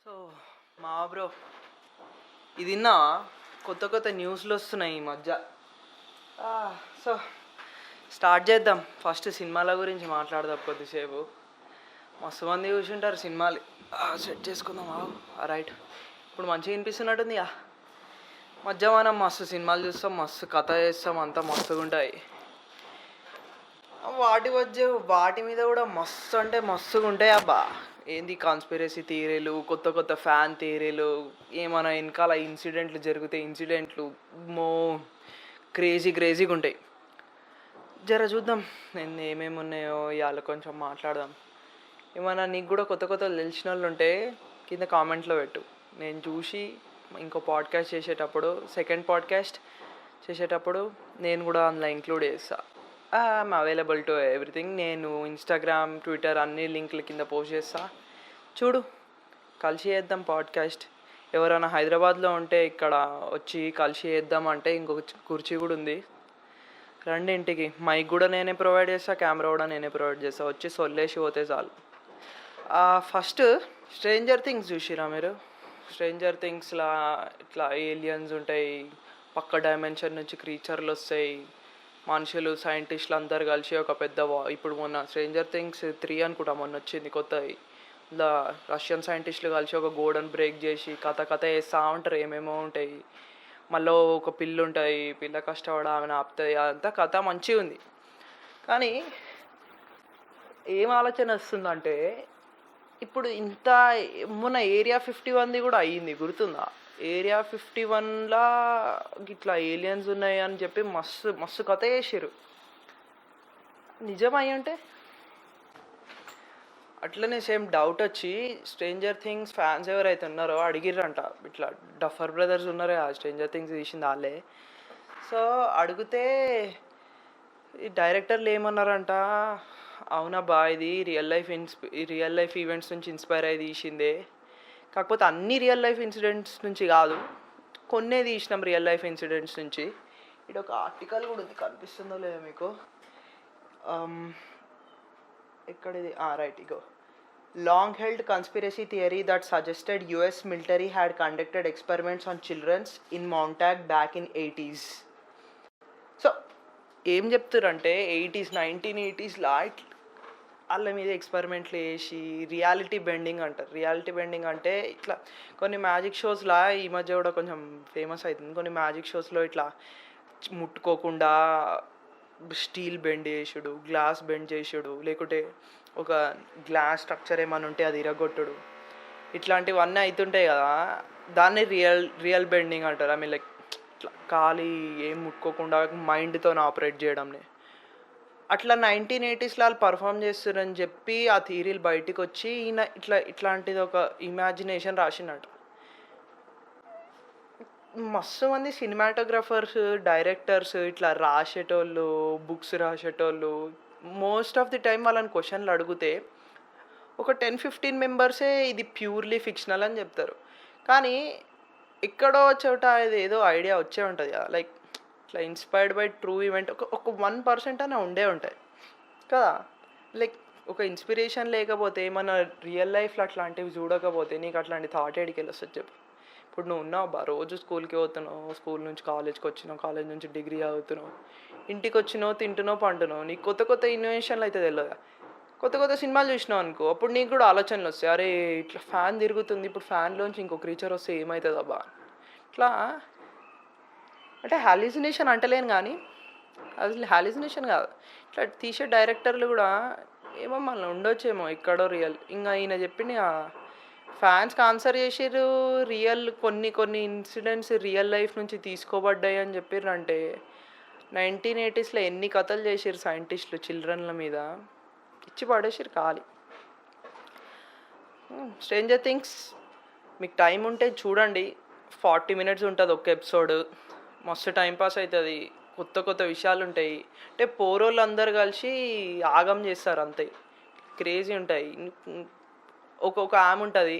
So మా bro ఇది విన్నావా? కొత్త కొత్త న్యూస్లు వస్తున్నాయి ఈ మధ్య. ఆ, సో స్టార్ట్ చేద్దాం. ఫస్ట్ సినిమాల గురించి మాట్లాడదాం కొద్దిసేపు. మస్తు మంది కూర్చుంటారు సినిమాలు. సెట్ చేసుకుందాం. రైట్, ఇప్పుడు మంచిగా వినిపిస్తున్నట్టుంది. మధ్య మనం మస్తు సినిమాలు చూస్తాం, మస్తు కథ చేస్తాం, అంతా మస్తుగా ఉంటాయి. వాటి మీద కూడా మస్తు అంటే మస్తుగా ఉంటాయి అబ్బా. ఏంది కాన్స్పిరసీ థియరీలు, కొత్త కొత్త ఫ్యాన్ థియరీలు, ఏమైనా వెనకాల ఇన్సిడెంట్లు జరిగితే ఇన్సిడెంట్లు మో క్రేజీగా ఉంటాయి. జర చూద్దాం నేను ఏమేమి ఉన్నాయో ఇవాళ కొంచెం మాట్లాడదాం. ఏమైనా నీకు కూడా కొత్త కొత్త తెలిసిన వాళ్ళు ఉంటే కింద కామెంట్లో పెట్టు. నేను చూసి ఇంకో పాడ్కాస్ట్ చేసేటప్పుడు, సెకండ్ పాడ్కాస్ట్ చేసేటప్పుడు నేను కూడా అందులో ఇంక్లూడ్ చేస్తాను. I'm available to everything. నేను ఇన్స్టాగ్రామ్, ట్విట్టర్ అన్ని లింకుల కింద పోస్ట్ చేస్తా. చూడు, కలిసి చేద్దాం పాడ్కాస్ట్. ఎవరైనా హైదరాబాద్లో ఉంటే ఇక్కడ వచ్చి కలిసి చేద్దాం అంటే ఇంకొక కుర్చీ కూడా ఉంది, రండి ఇంటికి. మైక్ కూడా నేనే ప్రొవైడ్ చేస్తా, కెమెరా కూడా నేనే ప్రొవైడ్ చేస్తా. వచ్చి సొల్లేసి పోతే చాలు. ఫస్ట్ స్ట్రేంజర్ థింగ్స్ చూసిరా మీరు? స్ట్రేంజర్ థింగ్స్లా ఇట్లా ఏలియన్స్ ఉంటాయి, పక్క డైమెన్షన్ నుంచి క్రీచర్లు వస్తాయి, మనుషులు సైంటిస్టులు అందరు కలిసి ఒక పెద్ద ఇప్పుడు మొన్న స్ట్రేంజర్ థింగ్స్ 3 అనుకుంటా మొన్న వచ్చింది కొత్తది. ఇలా రష్యన్ సైంటిస్టులు కలిసి ఒక గోడను బ్రేక్ చేసి కథ వేస్తూ ఉంటారు, ఏమేమో ఉంటాయి. మళ్ళీ ఒక పిల్లు ఉంటుంది, పిల్ల కష్టపడ ఆమెను ఆపుతుంది, అదంతా కథ మంచిగా ఉంది. కానీ ఏం ఆలోచన వస్తుందంటే, ఇప్పుడు ఇంత మొన్న ఏరియా 51ది కూడా అయ్యింది, గుర్తుందా? ఏరియా 51లా ఇట్లా ఏలియన్స్ ఉన్నాయి అని చెప్పి మస్తు కథ చేసారు. నిజం అయ్యి ఉంటే అట్లనే సేమ్ డౌట్ వచ్చి స్ట్రేంజర్ థింగ్స్ ఫ్యాన్స్ ఎవరైతే ఉన్నారో అడిగిర్రంట. ఇట్లా డఫర్ బ్రదర్స్ ఉన్నారే ఆ స్ట్రేంజర్ థింగ్స్ తీసింది వాళ్ళే. సో అడిగితే ఈ డైరెక్టర్లు ఏమన్నారంట, అవునబ్బా ఇది రియల్ లైఫ్ ఈవెంట్స్ నుంచి ఇన్స్పైర్ అయ్యి తీసిందే, కాకపోతే అన్ని రియల్ లైఫ్ ఇన్సిడెంట్స్ నుంచి కాదు, కొన్నే తీసినాం రియల్ లైఫ్ ఇన్సిడెంట్స్ నుంచి. ఇది ఒక ఆర్టికల్ కూడా ఉంది, కనిపిస్తుందో లేదో మీకు? ఎక్కడిది? రైట్, ఇగో. Long held conspiracy theory that suggested US military had conducted experiments on childrens in Montauk back in 80s. So ఏం చెప్తారంటే 1980sలా వాళ్ళ మీద ఎక్స్పెరిమెంట్లు చేసి రియాలిటీ బెండింగ్ అంటారు. రియాలిటీ బెండింగ్ అంటే ఇట్లా కొన్ని మ్యాజిక్ షోస్లా ఈ మధ్య కూడా కొంచెం ఫేమస్ అవుతుంది. కొన్ని మ్యాజిక్ షోస్లో ఇట్లా ముట్టుకోకుండా స్టీల్ బెండ్ చేసుడు, గ్లాస్ బెండ్ చేసుడు, లేకుంటే ఒక గ్లాస్ స్ట్రక్చర్ ఏమైనా ఉంటే అది ఇరగొట్టుడు, ఇట్లాంటివన్నీ అవుతుంటాయి కదా. దాన్ని రియల్ బెండింగ్ అంటారు. లైక్ ఇట్లా ఖాళీ ఏం ముట్టుకోకుండా మైండ్తో ఆపరేట్ చేయడంని. అట్లా 1980sలో వాళ్ళు పర్ఫామ్ చేస్తారని చెప్పి ఆ థియరీలు బయటకు వచ్చి ఈయన ఇట్లాంటిది ఒక ఇమాజినేషన్ రాసినట్టు. మస్తు మంది సినిమాటోగ్రఫర్స్, డైరెక్టర్స్ ఇట్లా రాసేటోళ్ళు, బుక్స్ రాసేటోళ్ళు, మోస్ట్ ఆఫ్ ది టైం వాళ్ళని క్వశ్చన్లు అడిగితే ఒక 10-15 మెంబర్సే ఇది ప్యూర్లీ ఫిక్షనల్ అని చెప్తారు. కానీ ఎక్కడో చోట ఇది ఏదో ఐడియా వచ్చే ఉంటుంది కదా, లైక్ ఇట్లా ఇన్స్పైర్డ్ బై ట్రూ ఈవెంట్ ఒక 1% అనే ఉండే ఉంటాయి కదా. లైక్ ఒక ఇన్స్పిరేషన్ లేకపోతే మన రియల్ లైఫ్లో అట్లాంటివి చూడకపోతే నీకు అట్లాంటి థాట్ ఏడికి వెళ్ళొస్తుంది చెప్పు? ఇప్పుడు నువ్వు ఉన్నావు రోజు స్కూల్కి పోతున్నావు, స్కూల్ నుంచి కాలేజ్కి వచ్చినావు, కాలేజ్ నుంచి డిగ్రీ చదువుతున్నావు, ఇంటికి వచ్చినావు, తింటున్నావు, పంటున్నావు, నీకు కొత్త కొత్త ఇన్నోవేషన్లు అయితే తెలియదా? కొత్త కొత్త సినిమాలు చూసినావు అనుకో, అప్పుడు నీకు కూడా ఆలోచనలు వస్తాయి, అరే ఇట్లా ఫ్యాన్ తిరుగుతుంది, ఇప్పుడు ఫ్యాన్లోంచి ఇంకో క్రీచర్ వస్తే ఏమవుతుంది అబ్బా. ఇట్లా అంటే హాలిసినేషన్ అంటలేను, కానీ అసలు హాలిసినేషన్ కాదు, ఇట్లా తీసే డైరెక్టర్లు కూడా ఏమో మళ్ళీ ఉండొచ్చేమో ఎక్కడో రియల్. ఇంకా ఈయన చెప్పింది ఫ్యాన్స్కి ఆన్సర్ చేసిర్రు, కొన్ని ఇన్సిడెంట్స్ రియల్ లైఫ్ నుంచి తీసుకోబడ్డాయి అని చెప్పిర్రంటే 1980sలో ఎన్ని కథలు చేసిర్రు సైంటిస్టులు చిల్డ్రన్ల మీద, ఇచ్చి పడేసిర్రు ఖాళీ. స్ట్రేంజర్ థింగ్స్ మీకు టైం ఉంటే చూడండి, 40 minutes ఉంటుంది ఒక ఎపిసోడ్, మస్తు టైంపాస్ అవుతుంది, కొత్త విషయాలు ఉంటాయి. అంటే పోరోళ్ళు అందరు కలిసి ఆగం చేస్తారు అంతే, క్రేజీ ఉంటాయి. ఒక్కొక్క ఆమె ఉంటుంది,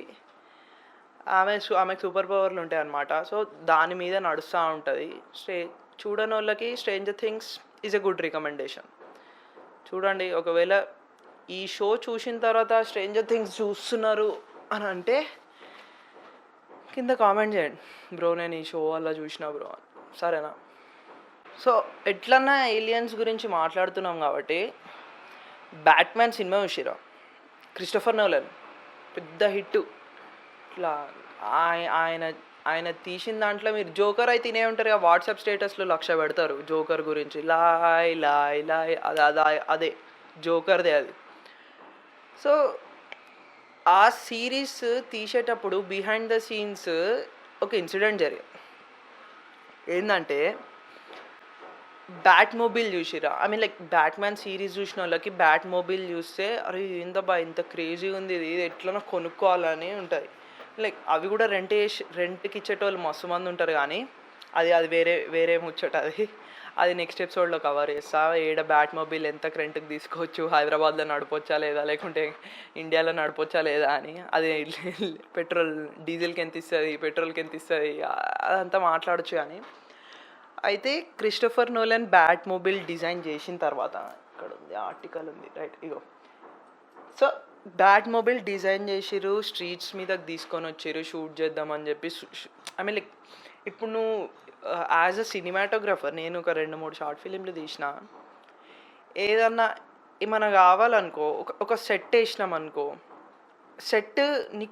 ఆమెకు సూపర్ పవర్లు ఉంటాయి అన్నమాట. సో దాని మీద నడుస్తూ ఉంటుంది. చూడని వాళ్ళకి stranger things is a good recommendation. చూడండి, ఒకవేళ ఈ షో చూసిన తర్వాత స్ట్రేంజర్ థింగ్స్ చూస్తున్నారు అని అంటే కింద కామెంట్ చేయండి, బ్రో నేను ఈ షో వల్ల చూసిన బ్రో అని. సరేనా? సో ఎట్లన్నా ఏలియన్స్ గురించి మాట్లాడుతున్నాం కాబట్టి బ్యాట్‌మ్యాన్ సినిమా చూసిర్రా? క్రిస్టోఫర్ నోలన్ పెద్ద హిట్టు. ఇట్లా ఆయన ఆయన తీసిన దాంట్లో మీరు జోకర్ అయితే తినే ఉంటారు కదా, వాట్సాప్ స్టేటస్లో 1,00,000 పెడతారు జోకర్ గురించి, లాయ్ లాయ్ లాయ్ అదే జోకర్దే అది. సో ఆ సిరీస్ తీసేటప్పుడు బిహైండ్ ద సీన్స్ ఒక ఇన్సిడెంట్ జరిగింది. ఏంటంటే బ్యాట్ మొబైల్ చూసిరా? I mean like Batman series చూసిన వాళ్ళకి బ్యాట్ మొబైల్ చూస్తే అరే ఏందబ్బా ఇంత క్రేజీగా ఉంది ఇది, ఇది ఎట్లనో కొనుక్కోవాలని ఉంటుంది. లైక్ అవి కూడా రెంట్‌కి ఇచ్చేటోళ్ళు మస్తు మంది ఉంటారు కానీ అది అది వేరే వేరే ముచ్చట అది. అది నెక్స్ట్ ఎపిసోడ్‌లో కవర్ చేస్తా. ఏడ బ్యాట్ మొబైల్ ఎంతకు రెంట్‌కి తీసుకోవచ్చు, హైదరాబాద్‌లో నడపొచ్చా లేదా, లేకుంటే ఇండియాలో నడపొచ్చా లేదా అని. అది పెట్రోల్ డీజిల్‌కి ఎంత ఇస్తుంది, పెట్రోల్‌కి ఎంత ఇస్తుంది, అదంతా మాట్లాడొచ్చు కానీ. అయితే Christopher Nolan bat mobile design చేసిన తర్వాత ఇక్కడ ఉంది ఆర్టికల్ ఉంది రైట్ ఇగో. సో బ్యాట్ మొబైల్ డిజైన్ చేసిర్రు, స్ట్రీట్స్ మీదకి తీసుకొని వచ్చిర్రు షూట్ చేద్దామని చెప్పి. ఐ మీన్ లైక్ ఇప్పుడు నువ్వు యాజ్ అ సినిమాటోగ్రఫర్ నేను ఒక 2-3 షార్ట్ ఫిలింలు తీసిన. ఏదన్నా ఏమన్నా కావాలనుకో ఒక సెట్ వేసినాం అనుకో, సెట్ నీ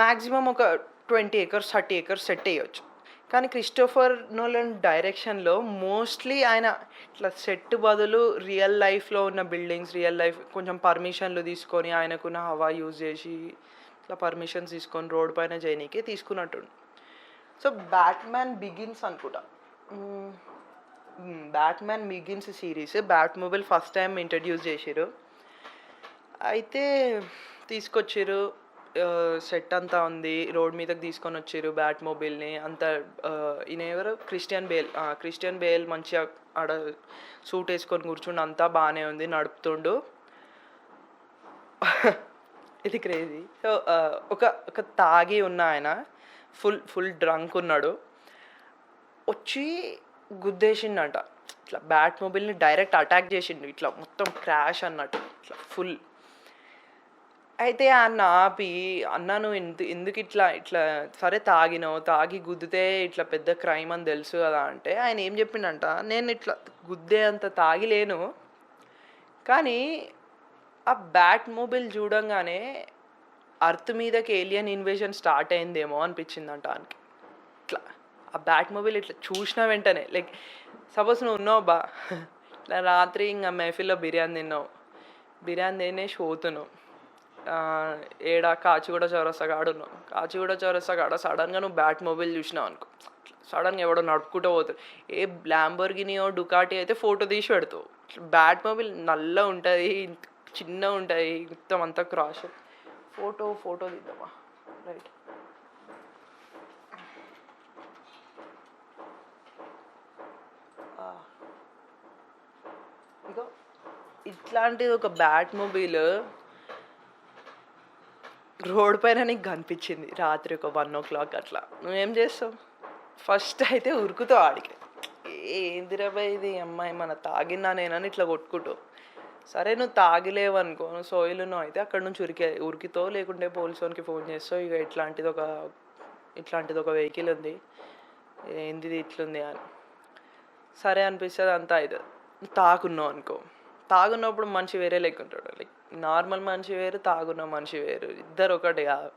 మ్యాక్సిమం ఒక 20 acres 30 acres సెట్ వేయచ్చు. కానీ క్రిస్టోఫర్ నోలన్ డైరెక్షన్లో మోస్ట్లీ ఆయన ఇట్లా సెట్ బదులు రియల్ లైఫ్లో ఉన్న బిల్డింగ్స్, రియల్ లైఫ్ కొంచెం పర్మిషన్లు తీసుకొని ఆయనకున్న హవా యూజ్ చేసి ఇట్లా పర్మిషన్స్ తీసుకొని రోడ్ పైన చేయనీకే తీసుకున్నట్టుండు. సో బ్యాట్‌మ్యాన్ బిగిన్స్ అనుకుంటా, Batman begins series bat mobile first time introduce చేసిర్రు. అయితే తీసుకొచ్చిర్రు, సెట్ అంతా ఉంది, రోడ్ మీదకి తీసుకొని వచ్చిర్రు బ్యాట్ మొబైల్ని అంతా. ఈయన ఎవరు, క్రిస్టియన్ బేల్ మంచిగా ఆడ సూట్ వేసుకొని కూర్చుండు, అంతా బాగానే ఉంది, నడుపుతుండు. ఇది క్రేజీ. సో ఒక తాగి ఉన్న ఆయన ఫుల్ డ్రంక్ ఉన్నాడు, వచ్చి గుద్దేసిండంట. ఇట్లా బ్యాట్ మొబైల్ని డైరెక్ట్ అటాక్ చేసిండు, ఇట్లా మొత్తం క్రాష్ అన్నట్టు ఇట్లా ఫుల్. అయితే అన్న ఆపి, అన్న నువ్వు ఎందుకు ఇట్లా ఇట్లా సరే తాగి గుద్దితే ఇట్లా పెద్ద క్రైమ్ అని తెలుసు కదా అంటే, ఆయన ఏం చెప్పిండంట, నేను ఇట్లా గుద్దే అంత తాగిలేను కానీ ఆ బ్యాట్ మొబైల్ చూడంగానే అర్త్ మీదకి ఏలియన్ ఇన్వేషన్ స్టార్ట్ అయిందేమో అనిపించిందంట ఆయనకి. ఇట్లా ఆ బ్యాట్ మొబైల్ ఇట్లా చూసిన వెంటనే లైక్ సపోజ్ నువ్వు ఉన్నావు బా, ఇట్లా రాత్రి ఇంకా మెహఫిల్లో బిర్యానీ తినేసి పోతున్నావు, ఏడా కాచిగూడ చౌరస్తా కాడ ఉన్నావు, కాచిగూడ చౌరస్తా కాడ సడన్గా నువ్వు బ్యాట్ మొబైల్ చూసినావు అనుకో, సడన్గా ఎవడో నడుపుకుంటూ పోతాడు, ఏ ల్యాంబోర్గినియో డుకాటి అయితే ఫోటో తీసి పెడతావు. బ్యాట్ మొబైల్ నల్ల ఉంటుంది, చిన్నగా ఉంటుంది, మొత్తం అంతా క్రాష్. ఫోటో తీద్దామా, రైట్. ఇగో ఇట్లాంటిది ఒక బ్యాట్ మొబైల్ రోడ్ పైన నీకు కనిపించింది రాత్రి ఒక 1 o'clock అట్లా, నువ్వేం చేస్తావు? ఫస్ట్ అయితే ఉరుకుతావు ఆడికి, ఏందిరాబాయ్ ఇది అమ్మాయి మన తాగినా నేనని ఇట్లా కొట్టుకుంటావు. సరే నువ్వు తాగిలేవు అనుకో, నువ్వు సోయిలున్నావు అయితే అక్కడ నుంచి ఉరికితావు, లేకుంటే పోలీసునికి ఫోన్ చేస్తావు. ఇక ఇట్లాంటిది ఒక వెహికల్ ఉంది, ఏంది ఇట్లుంది అని సరే అనిపిస్తుంది, అంతా అవుతుంది. తాగున్నావు అనుకో, తాగున్నప్పుడు మనిషి వేరే లెక్క ఉంటాడు, లైక్ నార్మల్ మనిషి వేరు, తాగున్న మనిషి వేరు, ఇద్దరు ఒకటి కాదు.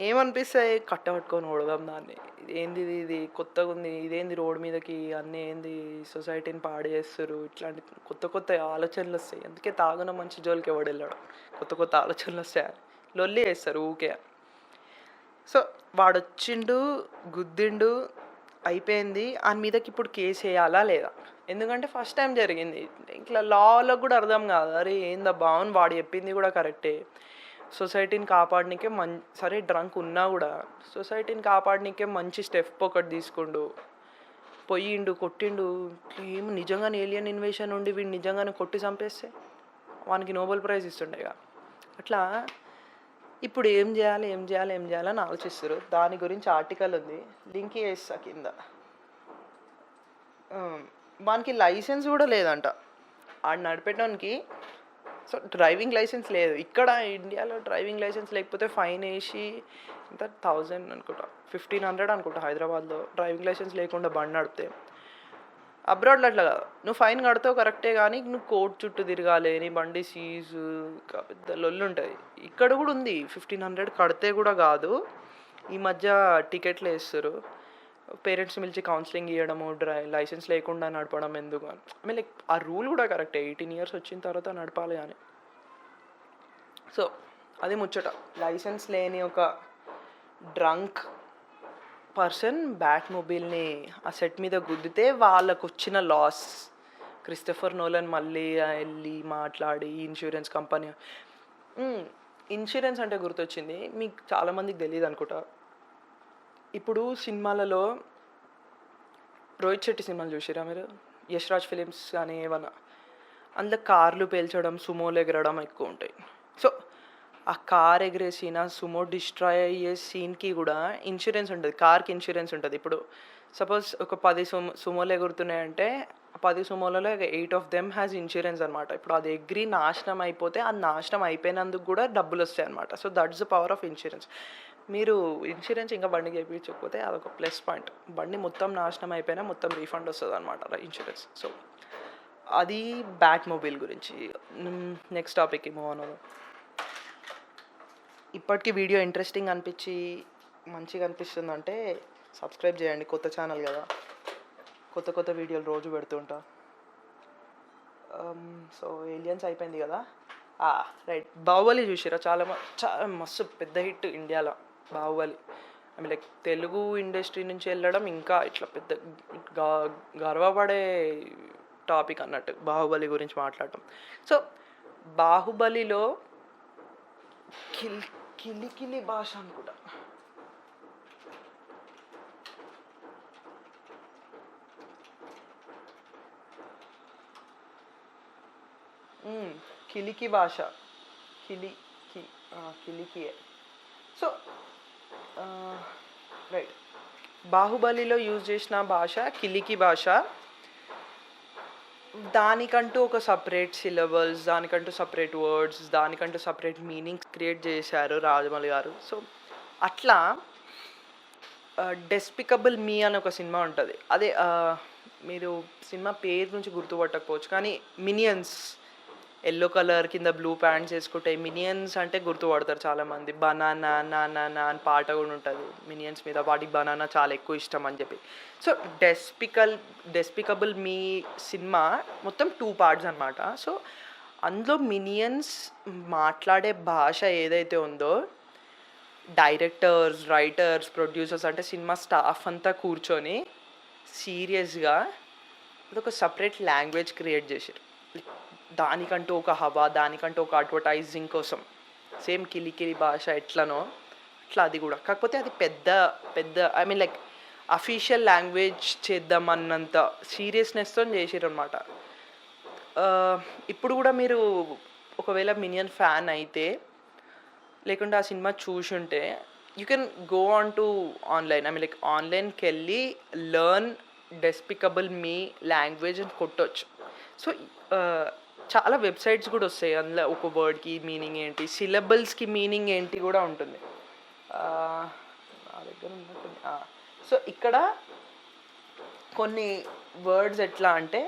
ఏమనిపిస్తాయి, కట్టబట్టుకొని ఓడదాం దాన్ని, ఏంది ఇది కొత్తగా ఉంది, ఇదేంది రోడ్ మీదకి అన్నీ ఏంది సొసైటీని పాడు చేస్తారు, ఇట్లాంటి కొత్త ఆలోచనలు వస్తాయి. అందుకే తాగున్న మనిషి జోలికి ఎవడు వెళ్ళాడు, కొత్త ఆలోచనలు వస్తాయి, లొల్లి చేస్తారు ఊకే. సో వాడు వచ్చిండు, గుద్దిండు, అయిపోయింది, ఆయన మీదకి ఇప్పుడు కేసు వేయాలా లేదా? ఎందుకంటే ఫస్ట్ టైం జరిగింది, ఇట్లా లాలో కూడా అర్థం కాదు. అరే ఏందబ్బా, అవును వాడు చెప్పింది కూడా కరెక్టే, సొసైటీని కాపాడనికే సరే డ్రంక్ ఉన్నా కూడా సొసైటీని కాపాడనికే మంచి స్టెప్ ఒకటి తీసుకుండు, పొయ్యిండు, కొట్టిండు. ఏమి నిజంగానే ఏలియన్ ఇన్వేషన్ ఉండి వీడు నిజంగానే కొట్టి చంపేస్తే వానికి నోబెల్ ప్రైజ్ ఇస్తుండేగా. అట్లా ఇప్పుడు ఏం చేయాలని ఆలోచిస్తారు. దాని గురించి ఆర్టికల్ ఉంది, లింక్ చేస్తా కింద. వానికి లైసెన్స్ కూడా లేదంట, ఆడు నడిపేటానికి సో డ్రైవింగ్ లైసెన్స్ లేదు ఇక్కడ ఇండియాలో. డ్రైవింగ్ లైసెన్స్ లేకపోతే ఫైన్ వేసి ఇంత 1000 అనుకుంటా, 1500 అనుకుంటా హైదరాబాద్లో డ్రైవింగ్ లైసెన్స్ లేకుండా బండి నడిపితే. అబ్రాడ్లో అట్లా కాదు, నువ్వు ఫైన్ కడతావు కరెక్టే కానీ నువ్వు కోర్టు చుట్టూ తిరగాలి, నీ బండి సీజు, ఇంకా పెద్ద లొల్లు ఉంటుంది. ఇక్కడ కూడా ఉంది 1500 కడితే కూడా కాదు, ఈ మధ్య టికెట్లు వేస్తారు, పేరెంట్స్ పిలిచి కౌన్సిలింగ్ ఇవ్వడము, లైసెన్స్ లేకుండా నడపడం ఎందుకు అని. ఐ మీన్ లైక్ ఆ రూల్ కూడా కరెక్టే, 18 years వచ్చిన తర్వాత నడపాలి అని. సో అది ముచ్చట. లైసెన్స్ లేని ఒక డ్రంక్ పర్సన్ బ్యాట్ మొబైల్ని ఆ సెట్ మీద గుద్దితే వాళ్ళకు వచ్చిన లాస్. క్రిస్టఫర్ నోలన్ మళ్ళీ వెళ్ళి మాట్లాడి ఇన్సూరెన్స్ కంపెనీ. ఇన్సూరెన్స్ అంటే గుర్తొచ్చింది, మీకు చాలామందికి తెలియదు అనుకుంటా. ఇప్పుడు సినిమాలలో రోహిత్ శెట్టి సినిమాలు చూసిరా మీరు, యష్ రాజ్ ఫిలిమ్స్ కానీ ఏమన్నా, అందులో కార్లు పేల్చడం, సుమోలు ఎగరడం ఎక్కువ ఉంటాయి. సో ఆ కార్ ఎగిరే సీన్, ఆ సుమో డిస్ట్రాయ్ అయ్యే సీన్కి కూడా ఇన్సూరెన్స్ ఉంటుంది, కార్కి ఇన్సూరెన్స్ ఉంటుంది. ఇప్పుడు సపోజ్ ఒక 10 సుమోలు ఎగురుతున్నాయంటే 10 సుమోలలో 8 of them హ్యాస్ ఇన్సూరెన్స్ అనమాట. ఇప్పుడు అది ఎగిరి నాశనం అయిపోతే ఆ నాశనం అయిపోయినందుకు కూడా డబ్బులు వస్తాయి అనమాట. So that's the power of insurance. మీరు ఇన్సూరెన్స్ ఇంకా బండికి వేయించకపోతే అదొక ప్లస్ పాయింట్. బండి మొత్తం నాశనం అయిపోయినా మొత్తం రీఫండ్ వస్తుంది అనమాట ఇన్సూరెన్స్. సో అది బ్యాట్ మొబైల్ గురించి. నెక్స్ట్ టాపిక్కి మూవ్ అవ్వను. ఇప్పటికీ వీడియో ఇంట్రెస్టింగ్ అనిపించి మంచిగా అనిపిస్తుందంటే సబ్స్క్రైబ్ చేయండి, కొత్త ఛానల్ కదా, కొత్త వీడియోలు రోజు పెడుతుంటా. సో ఏలియన్స్ అయిపోయింది కదా, రైట్. బాహుబలి చూసిరా? చాలా మస్తు పెద్ద హిట్ ఇండియాలో Baahubali. I mean like Telugu industry నుంచి వెళ్ళడం ఇంకా ఇట్లా పెద్ద గర్వపడే టాపిక్ అన్నట్టు బాహుబలి గురించి మాట్లాడటం. సో బాహుబలిలో కిలికిలి భాష అనుకుంటా, కిలికి భాష, కిలికియే. సో రైట్, బాహుబలిలో యూజ్ చేసిన భాష కిలికి భాష. దానికంటూ ఒక సపరేట్ సిలబల్స్, దానికంటూ సపరేట్ వర్డ్స్, దానికంటూ సపరేట్ మీనింగ్స్ క్రియేట్ చేశారు రాజమౌళి గారు. సో అట్లా డెస్పికబుల్ మీ అని ఒక సినిమా ఉంటుంది. అదే మీరు సినిమా పేరు నుంచి గుర్తుపట్టకపోవచ్చు కానీ మినియన్స్, ఎల్లో కలర్ కింద బ్లూ ప్యాంట్స్ వేసుకుంటే మినియన్స్ అంటే గుర్తుపడతారు చాలామంది. బనానా నానా అని పాట కూడా ఉంటుంది మినియన్స్ మీద, వాటికి బనానా చాలా ఎక్కువ ఇష్టం అని చెప్పి. సో డెస్పికబుల్ మీ సినిమా మొత్తం 2 parts అనమాట. సో అందులో మినియన్స్ మాట్లాడే భాష ఏదైతే ఉందో, డైరెక్టర్స్, రైటర్స్, ప్రొడ్యూసర్స్ అంటే సినిమా స్టాఫ్ అంతా కూర్చొని సీరియస్గా అదొక సపరేట్ లాంగ్వేజ్ క్రియేట్ చేశారు. దానికంటూ ఒక హవా, దానికంటూ ఒక అడ్వర్టైజింగ్ కోసం. సేమ్ కిలికిలి భాష ఎట్లనో అట్లా అది కూడా, కాకపోతే అది పెద్ద I mean like official language చేద్దామన్నంత సీరియస్నెస్తో చేసారు అనమాట. ఇప్పుడు కూడా మీరు ఒకవేళ మినియన్ ఫ్యాన్ అయితే, లేకుంటే ఆ సినిమా చూసుంటే, you can go on to online, I mean like ఆన్లైన్కి వెళ్ళి లెర్న్ డెస్పికబుల్ మీ లాంగ్వేజ్ అని కొట్టవచ్చు. సో చాలా వెబ్సైట్స్ కూడా వస్తాయి, అందులో ఒక వర్డ్కి మీనింగ్ ఏంటి, సిలబుల్స్కి మీనింగ్ ఏంటి కూడా ఉంటుంది. నా దగ్గర ఉన్నట్టుంది. సో ఇక్కడ కొన్ని వర్డ్స్ ఎట్లా అంటే,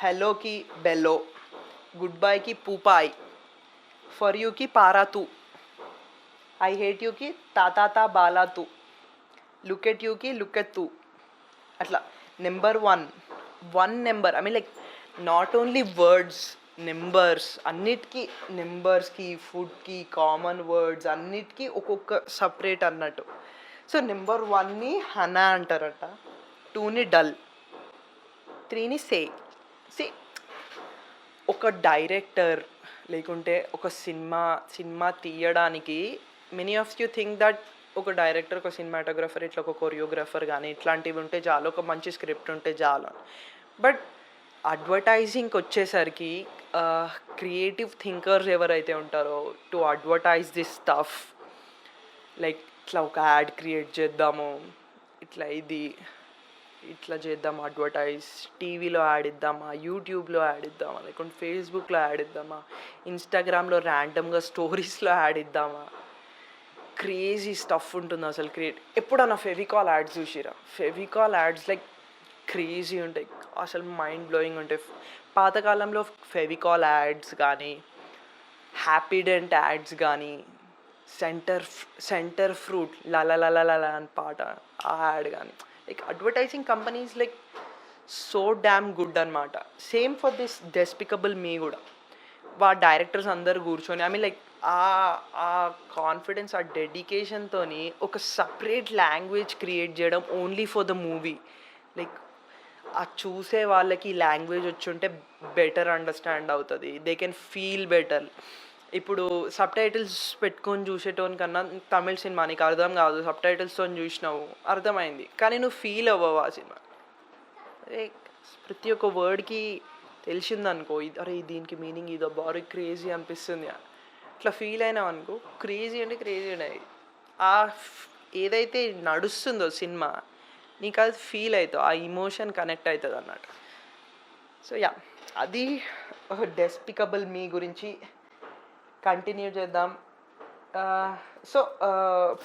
హెలోకి బెలో, గుడ్ బైకి పూపాయ్, ఫర్ యూకి పారాతూ, ఐ హేట్ యూకి తాతాతా బాలాతూ, లుక్ ఎట్ యూకి లుక్ ఎట్ తూ. అట్లా number 1 number, I mean like not only words, numbers, అన్నిటికీ నెంబర్స్కి, ఫుడ్కి, కామన్ వర్డ్స్ అన్నిటికీ ఒక్కొక్క సపరేట్ అన్నట్టు. సో నెంబర్ 1ని హనా అంటారట, 2ని డల్, 3ని సే. ఒక డైరెక్టర్ లేకుంటే ఒక సినిమా తీయడానికి many of you think that ఒక డైరెక్టర్, ఒక సినిమాటోగ్రఫర్, ఇట్లా ఒక కొరియోగ్రఫర్ కానీ ఇట్లాంటివి ఉంటే చాలు, ఒక మంచి స్క్రిప్ట్ ఉంటే చాలు. బట్ అడ్వర్టైజింగ్కి వచ్చేసరికి క్రియేటివ్ థింకర్స్ ఎవరైతే ఉంటారో, to advertise this stuff, like ఇట్లా ఒక యాడ్ క్రియేట్ చేద్దాము, ఇట్లా ఇది ఇట్లా చేద్దామా అడ్వర్టైజ్, టీవీలో యాడ్ ఇద్దామా, యూట్యూబ్లో యాడ్ ఇద్దామా, లేకుంటే ఫేస్బుక్లో యాడ్ ఇద్దామా, ఇన్స్టాగ్రామ్లో ర్యాండమ్గా స్టోరీస్లో యాడ్ ఇద్దామా, క్రేజీ స్టఫ్ ఉంటుంది అసలు. ఎప్పుడన్నా ఫెవికాల్ యాడ్స్ చూసిరా? ఫెవికాల్ యాడ్స్ లైక్ క్రేజీ ఉంటాయి అసలు, మైండ్ బ్లోయింగ్ ఉంటాయి. పాతకాలంలో ఫెవికాల్ యాడ్స్ కానీ, హ్యాపీడెంట్ యాడ్స్ కానీ, సెంటర్ ఫ్రూట్ లలలలల అని పాట ఆ యాడ్ కానీ, like advertising companies like so damn good అనమాట. సేమ్ ఫర్ దిస్ డెస్పికబుల్ మీ కూడా. డైరెక్టర్స్ అందరు కూర్చొని ఐ మీన్ లైక్ ఆ కాన్ఫిడెన్స్, ఆ డెడికేషన్తో ఒక సపరేట్ లాంగ్వేజ్ క్రియేట్ చేయడం only for the movie. Like ఆ చూసే వాళ్ళకి లాంగ్వేజ్ వచ్చుంటే బెటర్ అండర్స్టాండ్ అవుతుంది, దే కెన్ ఫీల్ బెటర్. ఇప్పుడు సబ్ టైటిల్స్ పెట్టుకొని చూసేటోని కన్నా తమిళ సినిమా నీకు అర్థం కాదు, సబ్ టైటిల్స్తో చూసినావు అర్థమైంది, కానీ నువ్వు ఫీల్ అవ్వవు ఆ సినిమా. అరే ప్రతి ఒక్క వర్డ్కి తెలిసిందనుకో, అరే దీనికి మీనింగ్ ఇదో బారీ క్రేజీ అనిపిస్తుంది, అట్లా ఫీల్ అయినావు అనుకో, క్రేజీ అంటే క్రేజీ ఉన్నాయి. ఆ ఏదైతే నడుస్తుందో సినిమా నీకు అది ఫీల్ అవుతావు, ఆ ఇమోషన్ కనెక్ట్ అవుతుంది అన్నట్టు. సో యా, అది డెస్పికబుల్ మీ గురించి కంటిన్యూ చేద్దాం. సో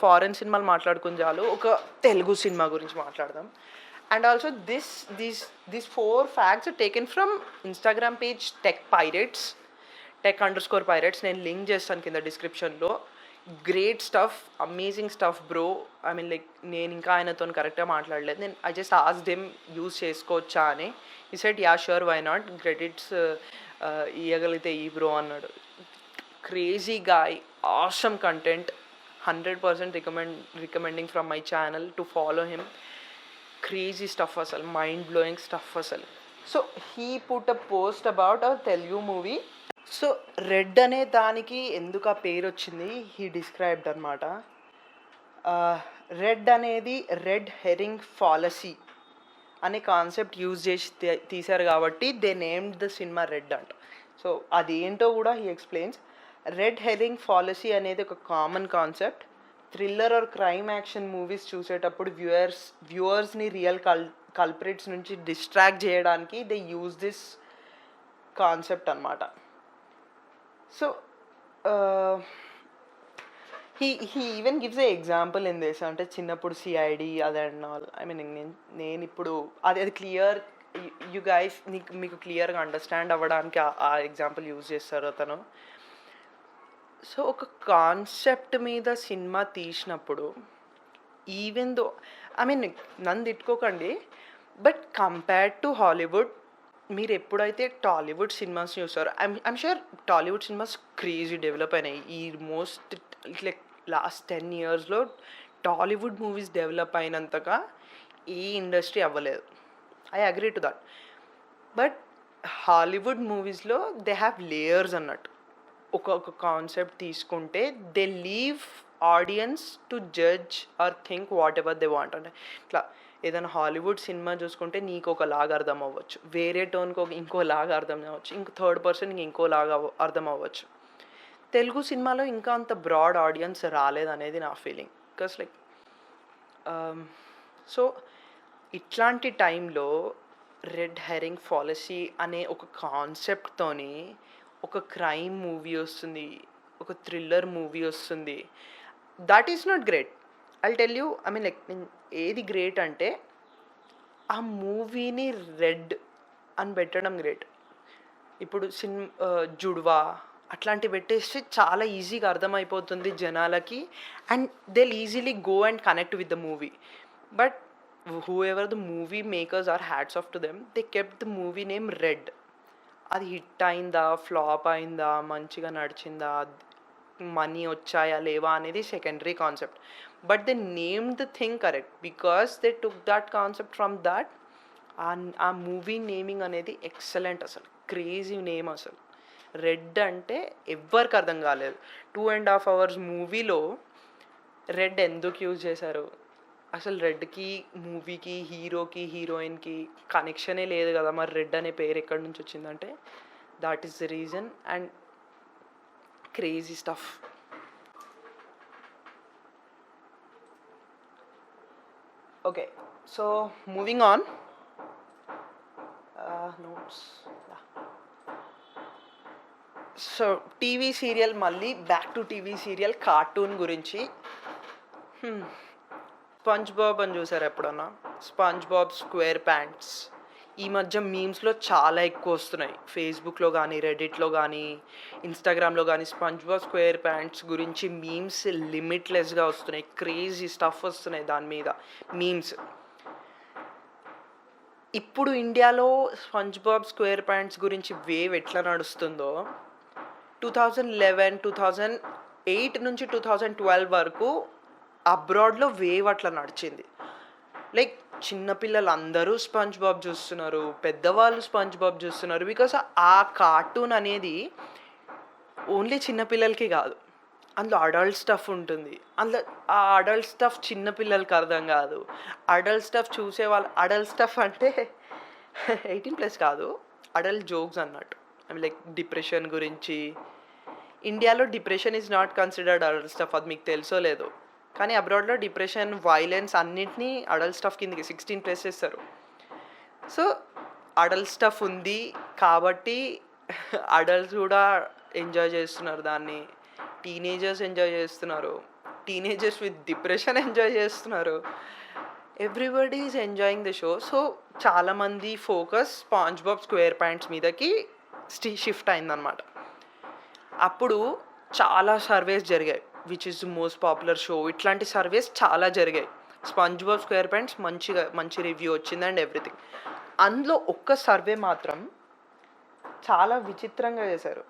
ఫారెన్ సినిమాలు మాట్లాడుకుని చాలు, ఒక తెలుగు సినిమా గురించి మాట్లాడదాం. And also this 4 facts taken from Instagram page tech_pirates. నేను లింక్ చేస్తాను కింద డిస్క్రిప్షన్లో. Great stuff, amazing stuff bro. I mean like నేను ఇంకా ఆయనతో కరెక్ట్గా మాట్లాడలేదు, నేను I just asked him use చేసుకోవచ్చా అని. He said ya sure why not, credits ఇవ్వగలిగితే ఈ బ్రో అన్నాడు. Crazy guy, awesome content, 100% recommending from my channel to follow him. Crazy stuff అసలు, మైండ్ బ్లోయింగ్ స్టఫ్ అసలు. So he put a post about a Telugu movie. So red అనే దానికి ఎందుకు ఆ పేరు వచ్చింది హీ డిస్క్రైబ్డ్ అనమాట. రెడ్ అనేది రెడ్ హెరింగ్ ఫాలసీ అనే కాన్సెప్ట్ యూజ్ చేసి తీశారు కాబట్టి they named the cinema red అంట. సో అదేంటో కూడా he explains. Red herring fallacy అనేది ఒక common concept. Thriller or crime action movies చూసేటప్పుడు వ్యూవర్స్ని రియల్ కల్ప్రిట్స్ నుంచి డిస్ట్రాక్ట్ చేయడానికి దే యూజ్ దిస్ కాన్సెప్ట్ అనమాట. So he even gives a example in this, అంటే చిన్నప్పుడు సిఐడి అది అండ్ ఆల్. ఐ మీన్ నేను ఇప్పుడు అది క్లియర్, యు గైస్ మీకు క్లియర్గా అండర్స్టాండ్ అవ్వడానికి ఆ ఎగ్జాంపుల్ యూజ్ చేస్తారు అతను. సో ఒక కాన్సెప్ట్ మీద సినిమా తీసినప్పుడు, ఈవెన్ దో ఐ మీన్ నన్ను తిట్టుకోకండి, బట్ కంపేర్డ్ టు హాలీవుడ్, మీరు ఎప్పుడైతే టాలీవుడ్ సినిమాస్ చూస్తారో, I'm sure Tollywood cinemas crazy develop అయినాయి. ఈ మోస్ట్ లైక్ లాస్ట్ 10 yearsలో టాలీవుడ్ మూవీస్ డెవలప్ అయినంతగా ఏ ఇండస్ట్రీ అవ్వలేదు. I agree to that. But Hollywood మూవీస్లో దే హ్యావ్ లేయర్స్ అన్నట్టు. ఒక కాన్సెప్ట్ తీసుకుంటే they leave audience to judge or think whatever they want. అంటే ఇట్లా ఏదైనా హాలీవుడ్ సినిమా చూసుకుంటే నీకు ఒకలాగా అర్థం అవ్వచ్చు, వేరే టోన్కి ఇంకోలాగా అర్థం అవ్వచ్చు, థర్డ్ పర్సన్కి ఇంకోలాగా అర్థం అవ్వచ్చు. తెలుగు సినిమాలో ఇంకా అంత బ్రాడ్ ఆడియన్స్ రాలేదనేది నా ఫీలింగ్. బికాస్ లైక్ సో ఇట్లాంటి టైంలో రెడ్ హెరింగ్ ఫాలసీ అనే ఒక కాన్సెప్ట్తోని ఒక క్రైమ్ మూవీ వస్తుంది, ఒక థ్రిల్లర్ మూవీ వస్తుంది. That is not great. I'll tell you, I mean like ఏది గ్రేట్ అంటే ఆ మూవీని రెడ్ అని పెట్టడం గ్రేట్. ఇప్పుడు జుడ్వా అట్లాంటివి పెట్టేస్తే చాలా ఈజీగా అర్థమైపోతుంది జనాలకి, and they easily go and connect with the movie. But whoever the movie makers are hats off to them, they kept the movie name red. అది హిట్ అయిందా, ఫ్లాప్ అయిందా, మంచిగా నడిచిందా, మనీ వచ్చాయా లేవా అనేది secondary concept. But they name the thing correct because they took that concept from that. ఆ movie naming అనేది ఎక్సలెంట్ అసలు, క్రేజీ నేమ్ అసలు. రెడ్ అంటే ఎవ్వరికి అర్థం కాలేదు. 2.5 hours మూవీలో రెడ్ ఎందుకు యూజ్ చేశారు? అసలు రెడ్కి మూవీకి హీరోకి హీరోయిన్కి కనెక్షనే లేదు కదా, మరి రెడ్ అనే పేరు ఎక్కడి నుంచి వచ్చిందంటే that is the reason. And crazy stuff. Okay. So moving on. Notes. So TV serial, మళ్ళీ back to TV serial cartoon గురించి. స్పంజ్ బాబ్ అని చూసారు ఎప్పుడన్నా? స్పంజ్ బాబ్ స్క్వేర్ ప్యాంట్స్ ఈ మధ్య మీమ్స్లో చాలా ఎక్కువ వస్తున్నాయి. ఫేస్బుక్లో కానీ, రెడిట్లో కానీ, ఇన్స్టాగ్రామ్లో కానీ స్పంజ్ బాబ్ స్క్వేర్ ప్యాంట్స్ గురించి మీమ్స్ లిమిట్లెస్గా వస్తున్నాయి. క్రేజీ స్టఫ్ వస్తున్నాయి దాని మీద మీమ్స్. ఇప్పుడు ఇండియాలో స్పంజ్ బాబ్ స్క్వేర్ ప్యాంట్స్ గురించి వేవ్ ఎట్లా నడుస్తుందో 2011, 2008 నుంచి 2012 వరకు అబ్రాడ్లో వేవ్ అట్లా నడిచింది. లైక్ చిన్నపిల్లలు అందరూ స్పంజ్ బాబ్ చూస్తున్నారు, పెద్దవాళ్ళు స్పంజ్ బాబ్ చూస్తున్నారు. బికాస్ ఆ కార్టూన్ అనేది ఓన్లీ చిన్నపిల్లలకి కాదు, అందులో అడల్ట్ స్టఫ్ ఉంటుంది. అందులో ఆ అడల్ట్ స్టఫ్ చిన్నపిల్లలకి అర్థం కాదు. అడల్ట్ స్టఫ్ చూసేవాళ్ళు, అడల్ట్ స్టఫ్ అంటే 18+ కాదు, అడల్ట్ జోక్స్ అన్నట్టు. ఐ మీన్ లైక్ డిప్రెషన్ గురించి. ఇండియాలో depression is not considered adult stuff, అది మీకు తెలుసో లేదో. కానీ అబ్రాడ్లో డిప్రెషన్, వైలెన్స్ అన్నింటినీ అడల్ట్ స్టఫ్ కిందకి 16+ చేస్తారు. సో అడల్ట్ స్టఫ్ ఉంది కాబట్టి అడల్ట్స్ కూడా ఎంజాయ్ చేస్తున్నారు దాన్ని. టీనేజర్స్ ఎంజాయ్ చేస్తున్నారు, టీనేజర్స్ విత్ డిప్రెషన్ ఎంజాయ్ చేస్తున్నారు. Everybody is enjoying the show. So చాలామంది focus SpongeBob SquarePants మీదకి షిఫ్ట్ అయిందనమాట. అప్పుడు చాలా సర్వేస్ జరిగాయి, which is the most popular show, ఇట్లాంటి సర్వేస్ చాలా జరిగాయి. స్పంజ్ బాబ్ స్క్వేర్ ప్యాంట్స్ మంచి రివ్యూ వచ్చింది అండ్ ఎవ్రీథింగ్. అందులో ఒక్క సర్వే మాత్రం చాలా విచిత్రంగా చేశారు.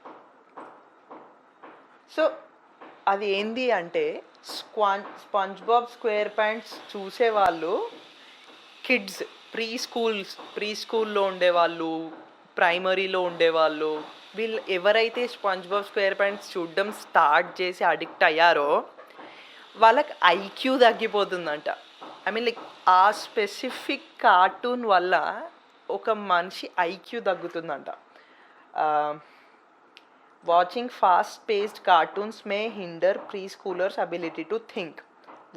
సో అది ఏంది అంటే, స్పంజ్ బాబ్ స్క్వేర్ ప్యాంట్స్ చూసేవాళ్ళు కిడ్స్, ప్రీ స్కూల్లో ఉండేవాళ్ళు, ప్రైమరీలో ఉండేవాళ్ళు, వీళ్ళు ఎవరైతే స్పంజ్ బాబ్ స్క్వేర్ ప్యాంట్స్ చూడడం స్టార్ట్ చేసి అడిక్ట్ అయ్యారో వాళ్ళకి ఐక్యూ తగ్గిపోతుందంట. ఐ మీన్ లైక్ ఆ స్పెసిఫిక్ కార్టూన్ వల్ల ఒక మనిషి ఐక్యూ తగ్గుతుందంట. Watching fast paced cartoons may hinder preschoolers ability to think.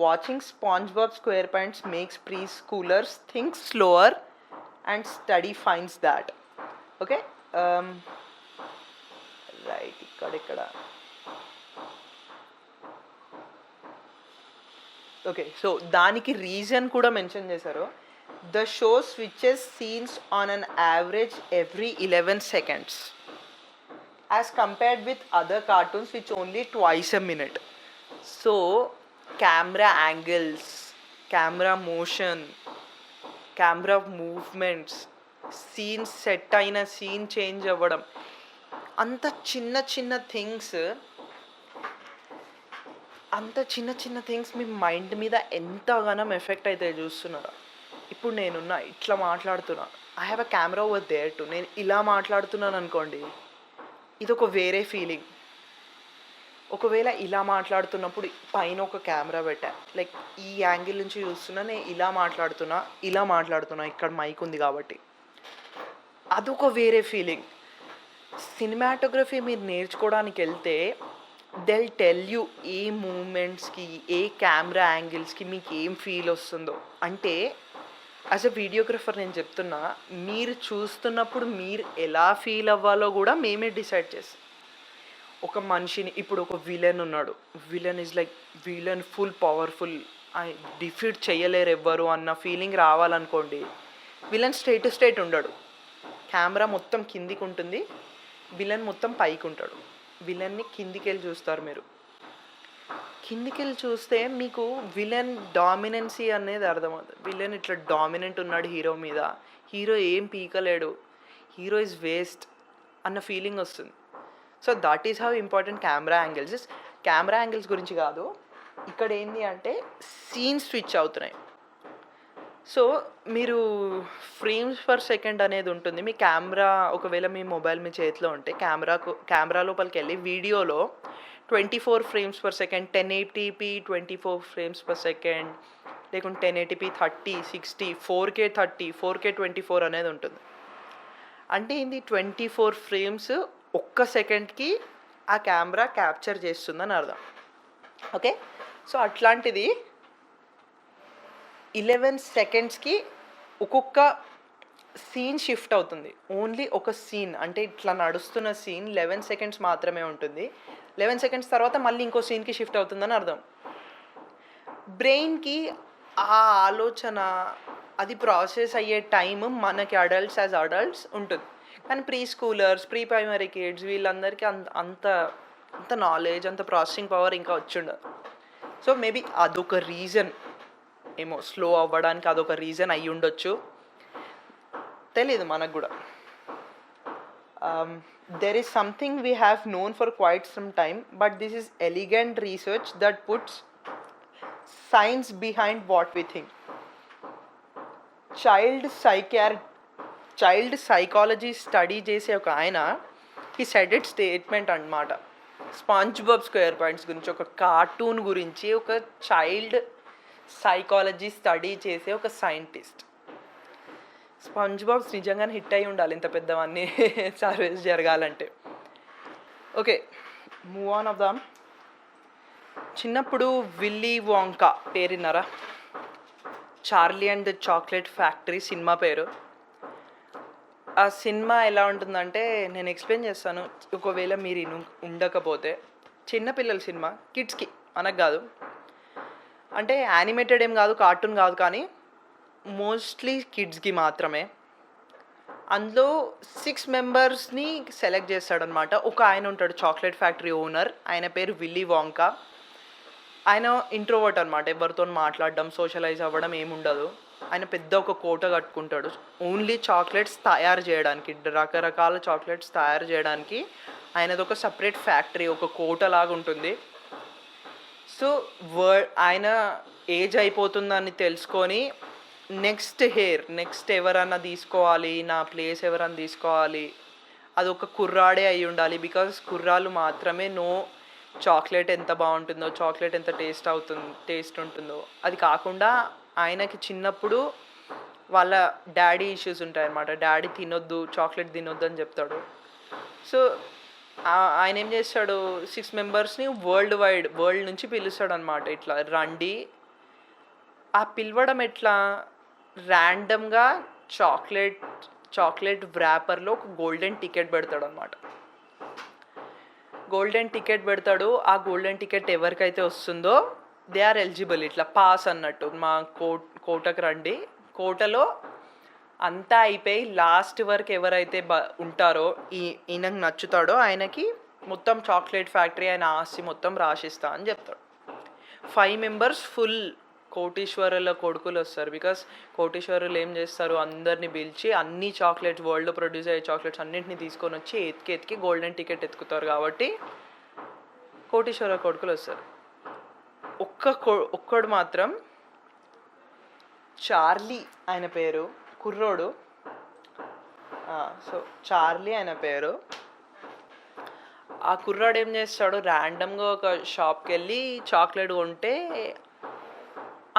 Watching SpongeBob SquarePants makes preschoolers think slower and study finds that. Okay, right. ఇక్కడ okay. So దానికి reason కూడా mention చేశారు. The show switches scenes on an average every 11 seconds as compared with other cartoons which only twice a minute. So camera angles, camera motion, camera movements, scenes set అయిన scene change అవ్వడం, అంత చిన్న చిన్న things మీ mind మీద ఎంతగానో effect అయితే చూస్తున్నారా. ఇప్పుడు నేనున్నా ఇట్లా మాట్లాడుతున్నా, I have a camera over there too. నేను ఇలా మాట్లాడుతున్నాను అనుకోండి, ఇది ఒక వేరే ఫీలింగ్. ఒకవేళ ఇలా మాట్లాడుతున్నప్పుడు పైన ఒక కెమెరా పెట్టా, లైక్ ఈ యాంగిల్ నుంచి చూస్తున్నా, నేను ఇలా మాట్లాడుతున్నా ఇక్కడ మైక్ ఉంది కాబట్టి, అదొక వేరే ఫీలింగ్. సినిమాటోగ్రఫీ మీరు నేర్చుకోవడానికి వెళ్తే దెల్ టెల్ యూ ఏ మూమెంట్స్కి, ఏ కెమెరా యాంగిల్స్కి మీకు ఏం ఫీల్ వస్తుందో. అంటే యాజ్ అ వీడియోగ్రఫర్ నేను చెప్తున్నా, మీరు చూస్తున్నప్పుడు మీరు ఎలా ఫీల్ అవ్వాలో కూడా మేమే డిసైడ్ చేస్తాం. ఒక మనిషిని, ఇప్పుడు ఒక విలన్ ఉన్నాడు, villain is like villain full powerful, defeat చేయలేరు ఎవ్వరు అన్న ఫీలింగ్ రావాలనుకోండి, విలన్ స్ట్రైట్ ఉండడు, కెమెరా మొత్తం కిందికి ఉంటుంది, విలన్ మొత్తం పైకి ఉంటాడు. విలన్ని కిందికి వెళ్ళి చూస్తారు మీరు. కిందికి వెళ్ళి చూస్తే మీకు విలన్ డామినెన్సీ అనేది అర్థమవుతుంది. విలన్ ఇట్లా డామినెంట్ ఉన్నాడు హీరో మీద, హీరో ఏం పీకలేడు, హీరో ఇస్ వేస్ట్ అన్న ఫీలింగ్ వస్తుంది. So that is how important camera angles గురించి కాదు, ఇక్కడ ఏంటి అంటే సీన్ స్విచ్ అవుతున్నాయి. సో మీరు ఫ్రేమ్స్ పర్ సెకండ్ అనేది ఉంటుంది. మీ కెమెరా ఒకవేళ మీ మొబైల్ మీ చేతిలో ఉంటే కెమెరా లోపలికి వెళ్ళి వీడియోలో 24 frames per second, 1080p 24 frames per second, లేకుంటే 1080p 30, 60, 4K 30, 4K 24 అనేది ఉంటుంది. అంటే ఏంది, 24 frames ఒక్క సెకండ్కి ఆ కెమెరా క్యాప్చర్ చేస్తుందని అర్థం. ఓకే, సో అట్లాంటిది 11 సెకండ్స్‌కి ఒక్కొక్క సీన్ షిఫ్ట్ అవుతుంది. ఓన్లీ ఒక సీన్ అంటే ఇట్లా నడుస్తున్న సీన్ 11 సెకండ్స్ మాత్రమే ఉంటుంది. 11 సెకండ్స్ తర్వాత మళ్ళీ ఇంకో సీన్‌కి షిఫ్ట్ అవుతుందని అర్థం. బ్రెయిన్‌కి ఆ ఆలోచన అది ప్రాసెస్ అయ్యే టైం మనకి అడల్ట్స్ ఉంటుంది. కానీ pre scholars, pre primary kids వీళ్ళందరికీ అంత అంత నాలెడ్జ్, అంత ప్రాసెసింగ్ పవర్ ఇంకా వచ్చుండదు. సో, మేబీ అదొక రీజన్ ఏమో స్లో అవ్వడానికి అదొక రీజన్ అయ్యుండొచ్చు. తెలీదు మనకు గూడా. There is something we have known for quite some time, but this is elegant research that puts science behind what we think. Child psychology study చేసే ఒక ఆయన ఈ సెడెడ్ స్టేట్మెంట్ అన్నమాట. స్పాంజ్ బాబ్ స్క్వేర్ పాయింట్స్ గురించి, ఒక కార్టూన్ గురించి ఒక child psychology study చేసే ఒక సైంటిస్ట్. స్పాంజ్ బాబ్స్ నిజంగానే హిట్ అయి ఉండాలి ఇంత పెద్దవన్నీ సర్వీస్ జరగాలంటే. Okay, move on of them. చిన్నప్పుడు విల్లీ వాంకా పేరున్నారా? Charlie and the chocolate factory cinema పేరు. ఆ సినిమా ఎలా ఉంటుందంటే నేను ఎక్స్ప్లెయిన్ చేస్తాను, ఒకవేళ మీరు ఉండకపోతే. చిన్నపిల్లల సినిమా, కిడ్స్కి, మనకు కాదు. అంటే యానిమేటెడ్ ఏం కాదు, కార్టూన్ కాదు, కానీ మోస్ట్లీ కిడ్స్కి మాత్రమే. అందులో 6 మెంబర్స్ని సెలెక్ట్ చేస్తాడనమాట. ఒక ఆయన ఉంటాడు చాక్లెట్ ఫ్యాక్టరీ ఓనర్, ఆయన పేరు విల్లీ వాంకా. ఆయన ఇంట్రోవర్ట్ అనమాట, ఎవరితో మాట్లాడడం, సోషలైజ్ అవ్వడం ఏముండదు. ఆయన పెద్ద ఒక కోట కట్టుకుంటాడు ఓన్లీ చాక్లెట్స్ తయారు చేయడానికి, రకరకాల చాక్లెట్స్ తయారు చేయడానికి. ఆయనది ఒక సపరేట్ ఫ్యాక్టరీ, ఒక కోట లాగా ఉంటుంది. సో ఆయన ఏజ్ అయిపోతుందని తెలుసుకొని నెక్స్ట్ ఎవరన్నా తీసుకోవాలి, నా ప్లేస్ ఎవరన్నా తీసుకోవాలి, అది ఒక కుర్రాడే అయి ఉండాలి. బికాజ్ కుర్రాళ్ళు మాత్రమే చాక్లెట్ ఎంత బాగుంటుందో, చాక్లెట్ ఎంత టేస్ట్ ఉంటుందో. అది కాకుండా ఆయనకి చిన్నప్పుడు వాళ్ళ డాడీ ఇష్యూస్ ఉంటాయన్నమాట. డాడీ చాక్లెట్ తినొద్దు అని చెప్తాడు. సో ఆయన ఏం చేస్తాడు, 6 మెంబర్స్ని వరల్డ్ నుంచి పిలుస్తాడు అనమాట. ఇట్లా రండి. ఆ పిలవడం ఎట్లా, ర్యాండమ్గా చాక్లెట్ వ్రాపర్లో ఒక గోల్డెన్ టికెట్ పెడతాడు అనమాట. గోల్డెన్ టికెట్ పెడతాడు. ఆ గోల్డెన్ టికెట్ ఎవరికైతే వస్తుందో దే ఆర్ ఎలిజిబుల్, ఇట్లా పాస్ అన్నట్టు. మా కోటకు రండి. కోటలో అంతా అయిపోయి లాస్ట్ వరకు ఎవరైతే ఉంటారో, ఈయనకు నచ్చుతాడో ఆయనకి మొత్తం చాక్లెట్ ఫ్యాక్టరీ, ఆయన ఆస్తి మొత్తం రాసిస్తా అని చెప్తాడు. 5 మెంబర్స్ ఫుల్ కోటీశ్వరుల కొడుకులు వస్తారు. బికాస్ కోటీశ్వరులు ఏం చేస్తారు, అందరినీ పిలిచి అన్ని చాక్లెట్స్, వరల్డ్లో ప్రొడ్యూస్ అయ్యే చాక్లెట్స్ అన్నింటినీ తీసుకొని వచ్చి ఎతికి గోల్డెన్ టికెట్ ఎత్తుకుతారు. కాబట్టి కోటీశ్వరుల కొడుకులు వస్తారు. ఒక్కడు మాత్రం చార్లీ ఆయన పేరు, కుర్రోడు. సో చార్లీ ఆయన పేరు. ఆ కుర్రాడు ఏం చేస్తాడు, ర్యాండమ్గా ఒక షాప్కి వెళ్ళి చాక్లెట్ కొంటే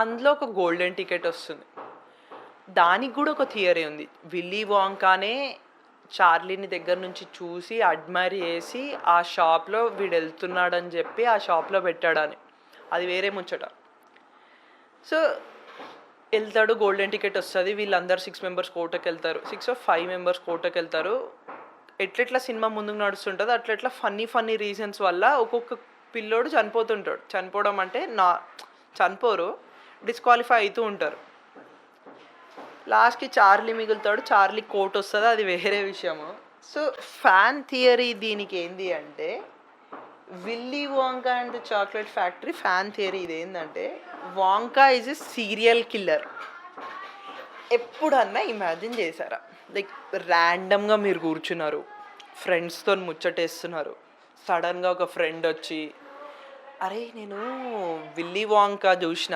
అందులో ఒక గోల్డెన్ టికెట్ వస్తుంది. దానికి కూడా ఒక థియరీ ఉంది. విల్లీ వాంకానే చార్లీని దగ్గర నుంచి చూసి అడ్మైర్ చేసి ఆ షాప్లో వీడు వెళ్తున్నాడని చెప్పి ఆ షాప్లో పెట్టాడని. అది వేరే ముచ్చట. సో వెళ్తాడు, గోల్డెన్ టికెట్ వస్తుంది. వీళ్ళందరూ 6 మెంబర్స్ కోటకి వెళ్తారు. 6 or 5 మెంబర్స్ కోటకి వెళ్తారు. ఎట్లెట్లా సినిమా ముందుకు నడుస్తుంటుంది అట్లెట్లా ఫన్నీ రీజన్స్ వల్ల ఒక్కొక్క పిల్లోడు చనిపోతుంటాడు. చనిపోవడం అంటే చనిపోరు, డిస్క్వాలిఫై అవుతూ ఉంటారు. లాస్ట్కి చార్లీ మిగులుతాడు. చార్లీ కోట్ వస్తుంది, అది వేరే విషయము. సో ఫ్యాన్ థియరీ దీనికి ఏంది అంటే, Willy Wonka and the chocolate factory fan theory ఇది ఏంటంటే, Wonka is a serial killer. ఎప్పుడన్నా ఇమాజిన్ చేశారా, లైక్ ర్యాండమ్గా మీరు కూర్చున్నారు, ఫ్రెండ్స్తో ముచ్చటేస్తున్నారు, సడన్గా ఒక ఫ్రెండ్ వచ్చి, అరే నేను విల్లీ వాంకా చూసిన,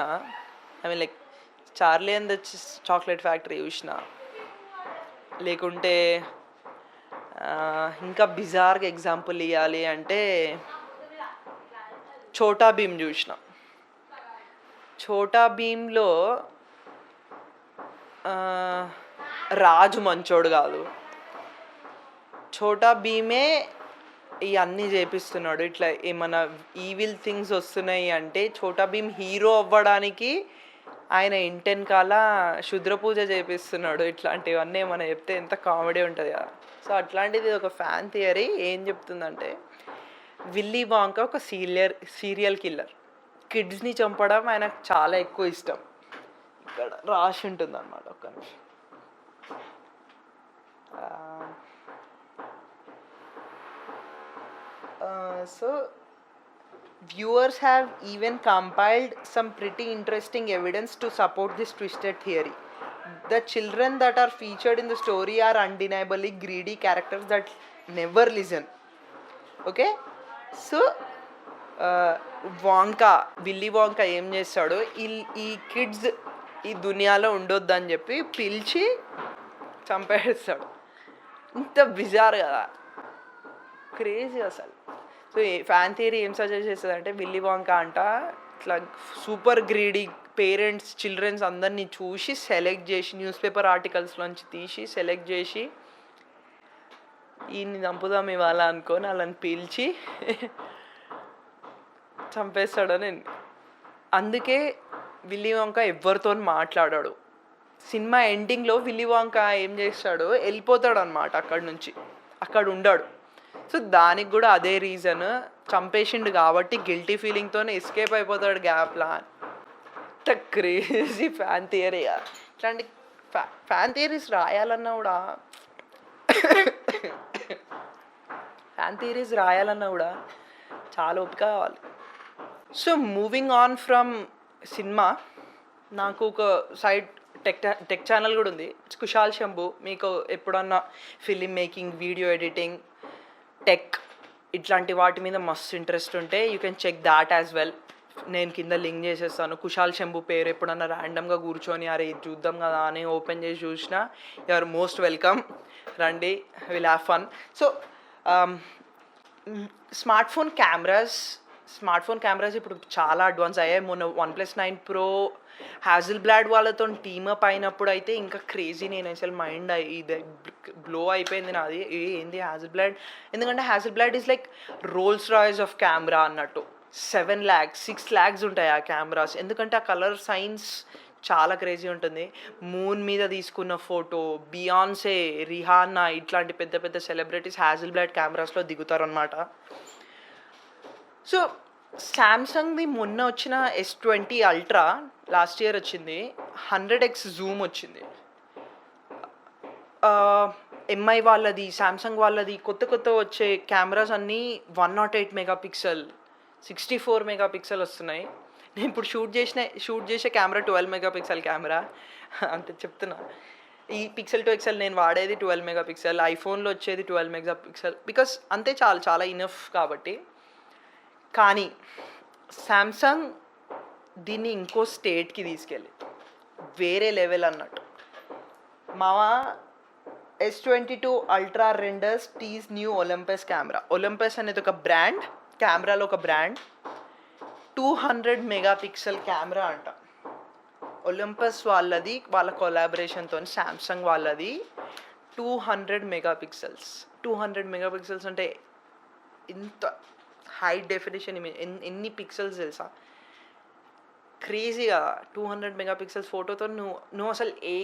I mean like Charlie and the chocolate factory చూసిన, లేకుంటే ఇంకా బిజార్గా ఎగ్జాంపుల్ ఇవ్వాలి అంటే ఛోటా భీమ్ చూసిన. ఛోటా భీమ్లో రాజు మంచోడు కాదు, ఛోటా భీమే ఇవన్నీ చేపిస్తున్నాడు. ఇట్లా ఏమైనా ఈవిల్ థింగ్స్ వస్తున్నాయి అంటే ఛోటా భీమ్ హీరో అవ్వడానికి ఆయన ఇంటెనకాల శుద్ర పూజ చేపిస్తున్నాడు. ఇట్లాంటివన్నీ ఏమైనా చెప్తే ఎంత కామెడీ ఉంటుంది కదా. సో అట్లాంటిది ఒక ఫ్యాన్ థియరీ ఏం చెప్తుందంటే విల్లీ వాంకా ఒక సీరియల్ కిల్లర్. కిడ్స్ని చంపడం ఆయనకు చాలా ఎక్కువ ఇష్టం. ఇక్కడ రాసి ఉంటుంది అన్నమాట. ఒక్క నిమిషం. So viewers have even compiled some pretty interesting evidence to support this twisted theory. The children that are featured in the story are undeniably greedy characters that never listen. Okay, so Wonka Willy Wonka ఏం చేస్తాడు, ఈ kids ఈ దునియాలో ఉండొద్దని చెప్పి పిలిచి చంపేస్తాడు. ఇంత bizarre కదా, crazy అసలు. సో ఫ్యాన్ థియరీ ఏం సజెస్ట్ చేస్తుంది అంటే విల్లీ వాంకా అంట ఇట్లా సూపర్ గ్రీడీ పేరెంట్స్ చిల్డ్రన్స్ అందరినీ చూసి సెలెక్ట్ చేసి న్యూస్ పేపర్ ఆర్టికల్స్లోంచి తీసి సెలెక్ట్ చేసి ఈయన్ని చంపుదాం ఇవాళ అనుకొని వాళ్ళని పిలిచి చంపేస్తాడని. అందుకే విల్లీ వాంకా ఎవరితో మాట్లాడాడు. సినిమా ఎండింగ్లో విల్లీ వాంకా ఏం చేస్తాడు, వెళ్ళిపోతాడు అనమాట అక్కడి నుంచి, అక్కడ ఉండాడు. సో దానికి కూడా అదే రీజన్, చంపేసిండు కాబట్టి గిల్టీ ఫీలింగ్తోనే ఎస్కేప్ అయిపోతాడు గ్యాప్లా. అంత క్రేజీ ఫ్యాన్ థియరీ. ఇట్లాంటి ఫ్యాన్ థియరీస్ రాయాలన్నా కూడా చాలా ఓపిక కావాలి. So moving on from cinema, నాకు ఒక సైడ్ టెక్ ఛానల్ కూడా ఉంది, కుషాల్ శంభు. మీకు ఎప్పుడన్నా film making, video editing, tech ఇట్లాంటి వాటి మీద మస్తు ఇంట్రెస్ట్ ఉంటే you can check that as well. నేను కింద లింక్ చేసేస్తాను. కుషాల్ శంభు పేరు ఎప్పుడన్నా ర్యాండమ్గా కూర్చొని అరే ఇది చూద్దాం కదా అని ఓపెన్ చేసి చూసినా యు ఆర్ మోస్ట్ వెల్కమ్, రండి, will have fun. So smart phone cameras ఇప్పుడు చాలా అడ్వాన్స్ అయ్యాయి. మొన్న OnePlus 9 Pro హ్యాజిల్బ్లాడ్ వాళ్ళతో టీమప్ అయినప్పుడు అయితే ఇంకా క్రేజీ. నేను అసలు మైండ్ ఇది బ్లో అయిపోయింది నాది, ఏంది హ్యాజిల్బ్లాడ్. ఎందుకంటే Hasselblad is like Rolls Royce of camera అన్నట్టు. 7 lakhs 6 lakhs ఉంటాయి ఆ కెమెరాస్. ఎందుకంటే ఆ కలర్ సైన్స్ చాలా క్రేజీ ఉంటుంది. మూన్ మీద తీసుకున్న ఫోటో, బియాన్సే, రిహాన్నా ఇట్లాంటి పెద్ద పెద్ద సెలబ్రిటీస్ హ్యాజిల్బ్లాడ్ కెమెరాస్లో దిగుతారనమాట. సో శాంసంగ్ది మొన్న వచ్చిన S20 Ultra లాస్ట్ ఇయర్ వచ్చింది, 100x జూమ్ వచ్చింది. ఎంఐ వాళ్ళది, శాంసంగ్ వాళ్ళది కొత్త వచ్చే కెమెరాస్ అన్నీ 108 మెగాపిక్సెల్, 64 మెగాపిక్సెల్ వస్తున్నాయి. నేను ఇప్పుడు షూట్ చేసే కెమెరా 12 మెగాపిక్సెల్ కెమెరా, అంతే చెప్తున్నా. ఈ Pixel 2 XL నేను వాడేది 12 మెగాపిక్సెల్, ఐఫోన్లో వచ్చేది 12 మెగాపిక్సెల్, బికాస్ అంతే చాలా ఇనఫ్ కాబట్టి. కానీ శాంసంగ్ దీన్ని ఇంకో స్టేట్కి తీసుకెళ్ళి వేరే లెవెల్ అన్నట్టు. మావా S22 Ultra renders tease new Olympus camera. Olympus అనేది ఒక బ్రాండ్, కెమెరాలో ఒక బ్రాండ్. 200 మెగాపిక్సెల్ కెమెరా అంట. ఒలింపస్ వాళ్ళది, వాళ్ళ కొలాబరేషన్తో శాంసంగ్ వాళ్ళది 200 మెగాపిక్సెల్స్. 200 మెగాపిక్సెల్స్ అంటే ఇంత హై డెఫినేషన్ ఇమేజ్. ఎన్ని పిక్సెల్స్ తెలుసా, క్రేజీగా. 200 మెగాపిక్సెల్స్ ఫోటోతో నువ్వు అసలు ఏ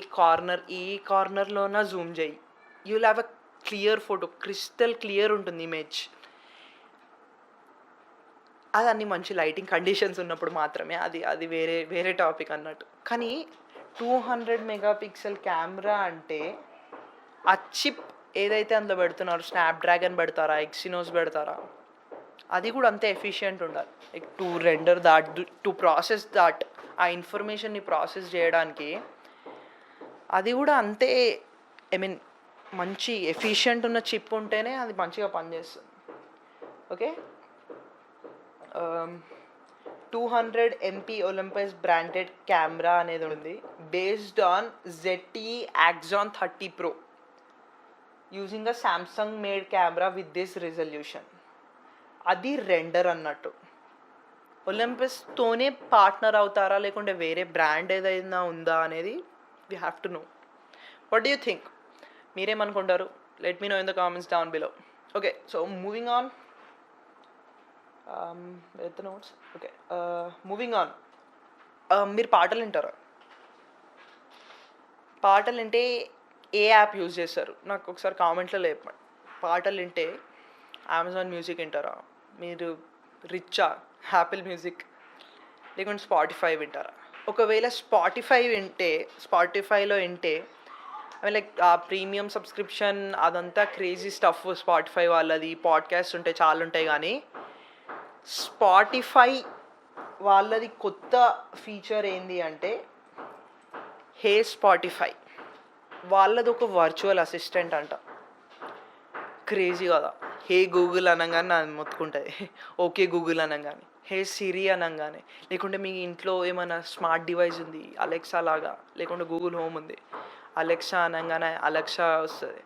కార్నర్లోనా జూమ్ చేయి, you will have a clear photo, crystal clear ఉంటుంది ఇమేజ్. అది అన్ని మంచి లైటింగ్ కండిషన్స్ ఉన్నప్పుడు మాత్రమే, అది వేరే టాపిక్ అన్నట్టు. కానీ 200 మెగాపిక్సెల్ కెమెరా అంటే ఆ చిప్ ఏదైతే అందులో పెడుతున్నారు, స్నాప్డ్రాగన్ పెడతారా, ఎక్సినోస్ పెడతారా, అది కూడా అంతే ఎఫిషియెంట్ ఉండాలి. Like to render that, to process that, ఆ ఇన్ఫర్మేషన్ని ప్రాసెస్ చేయడానికి అది కూడా అంతే. ఐ మీన్ మంచి ఎఫిషియెంట్ ఉన్న చిప్ ఉంటేనే అది మంచిగా పనిచేస్తుంది. Okay, 200 MP Olympus branded camera అనేది ఉంది, based on ZTE Axon 30 Pro, using a Samsung made camera with this resolution. అది రెండర్ అన్నట్టు. ఒలింపస్తోనే పార్ట్నర్ అవుతారా లేకుంటే వేరే బ్రాండ్ ఏదైనా ఉందా అనేది we have to know. What do you think? మీరేమనుకుంటారు? Let me know in the comments down below. Okay, so moving on with notes. Okay, moving on. మీరు పాటలు వింటారా? పాటలు వింటే ఏ యాప్ యూజ్ చేస్తారు? నాకు ఒకసారి కామెంట్‌లలో చెప్పండి. పాటలు వింటే అమెజాన్ మ్యూజిక్ వింటారా? మీరు రిచ్చా? యాపిల్ మ్యూజిక్ లేకుంటే స్పాటిఫై వింటారా? ఒకవేళ స్పాటిఫైలో వింటే లైక్ ఆ ప్రీమియం సబ్స్క్రిప్షన్ అదంతా క్రేజీ స్టఫ్ స్పాటిఫై వాళ్ళది. పాడ్కాస్ట్ ఉంటాయి, చాలా ఉంటాయి. కానీ స్పాటిఫై వాళ్ళది కొత్త ఫీచర్ ఏంది అంటే హే స్పాటిఫై. వాళ్ళది ఒక వర్చువల్ అసిస్టెంట్ అంట. క్రేజీ కదా! హే గూగుల్ అనంగానే అది మొత్తుకుంటుంది. ఓకే గూగుల్ అనంగానే, హే సిరి అనంగానే, లేకుంటే మీ ఇంట్లో ఏమైనా స్మార్ట్ డివైస్ ఉంది అలెక్సా లాగా, లేకుంటే గూగుల్ హోమ్ ఉంది, అలెక్సా అనంగానే అలెక్సా వస్తుంది.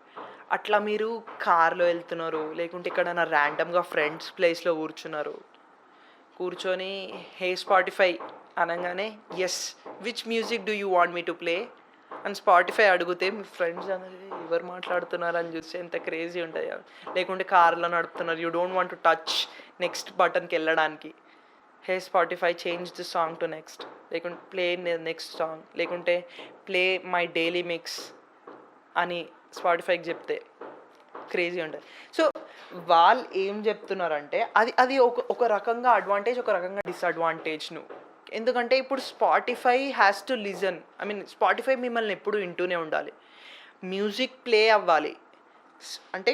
అట్లా మీరు కార్లో వెళ్తున్నారు, లేకుంటే ఎక్కడైనా ర్యాండమ్గా ఫ్రెండ్స్ ప్లేస్లో కూర్చొని హే స్పాటిఫై అనగానే yes which music do you want me to play అని స్పాటిఫై అడిగితే మీ ఫ్రెండ్స్ అనేది ఎవరు మాట్లాడుతున్నారు అని చూస్తే ఎంత క్రేజీ ఉంటుంది కదా. లేకుంటే కార్లో నడుపుతున్నారు, you don't want to touch next బటన్కి వెళ్ళడానికి, hey Spotify change the song to next, లేకుంటే ప్లే నెక్స్ట్ సాంగ్, లేకుంటే ప్లే మై డైలీ మిక్స్ అని స్పాటిఫైకి చెప్తే క్రేజీ ఉంటుంది. సో వాళ్ళు ఏం చెప్తున్నారంటే అది అది ఒక రకంగా అడ్వాంటేజ్, ఒక రకంగా డిసడ్వాంటేజ్ను. ఎందుకంటే ఇప్పుడు Spotify has to listen, I mean Spotify మిమ్మల్ని ఎప్పుడు వింటూనే ఉండాలి, మ్యూజిక్ ప్లే అవ్వాలి. అంటే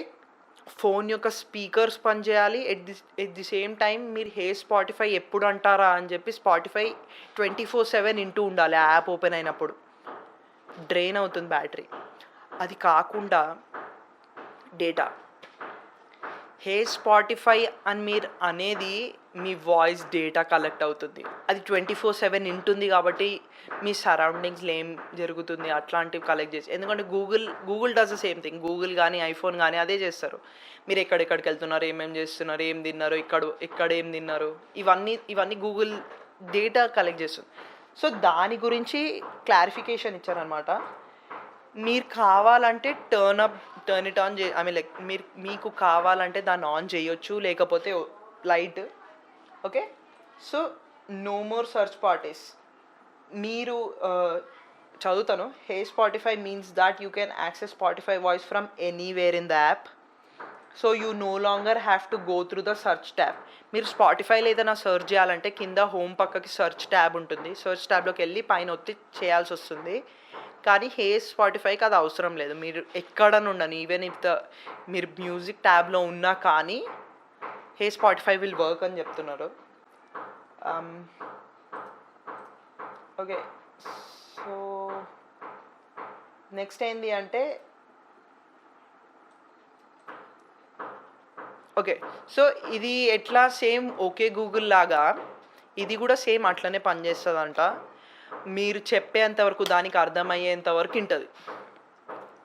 ఫోన్ యొక్క స్పీకర్స్ పనిచేయాలి. ఎట్ ది సేమ్ టైం మీరు హే స్పాటిఫై ఎప్పుడు అంటారా అని చెప్పి స్పాటిఫై 24/7 వింటూ ఉండాలి. ఆ యాప్ ఓపెన్ అయినప్పుడు డ్రైన్ అవుతుంది బ్యాటరీ. అది కాకుండా డేటా, హే స్పాటిఫై అని మీరు అనేది మీ వాయిస్ డేటా కలెక్ట్ అవుతుంది. అది 24/7 వింటుంది కాబట్టి మీ సరౌండింగ్స్లో ఏం జరుగుతుంది అట్లాంటివి కలెక్ట్ చేసి, ఎందుకంటే Google does the same thing. Google కానీ ఐఫోన్ కానీ అదే చేస్తారు. మీరు ఎక్కడెక్కడికి వెళ్తున్నారు, ఏమేమి చేస్తున్నారు, ఏం తిన్నారు, ఎక్కడ ఏం తిన్నారు, ఇవన్నీ గూగుల్ డేటా కలెక్ట్ చేస్తుంది. సో దాని గురించి క్లారిఫికేషన్ ఇచ్చారనమాట. మీరు కావాలంటే turn it on I mean like మీకు కావాలంటే దాన్ని ఆన్ చేయొచ్చు, లేకపోతే light. Okay, so no more search parties. మీరు చదువుతాను. Hey Spotify means that you can access Spotify voice from anywhere in the app. So you no longer have to go through the search tab. మీరు స్పాటిఫైలో ఏదైనా search చేయాలంటే కింద home పక్కకి search tab ఉంటుంది. Search ట్యాబ్లోకి వెళ్ళి పైన ఒత్తి చేయాల్సి వస్తుంది. కానీ హే స్పాటిఫైకి అది అవసరం లేదు. మీరు ఎక్కడ నుండని, ఈవెన్ ఇఫ్ మీరు మ్యూజిక్ ట్యాబ్లో ఉన్నా కానీ హే స్పాటిఫై విల్ వర్క్ అని చెప్తున్నారు. ఓకే, సో నెక్స్ట్ ఏంటి అంటే ఓకే, సో ఇది ఎట్లా సేమ్ ఓకే గూగుల్ లాగా ఇది కూడా సేమ్ అట్లనే పనిచేస్తుందంట. మీరు చెప్పేంతవరకు, దానికి అర్థమయ్యేంతవరకు వింటుంది.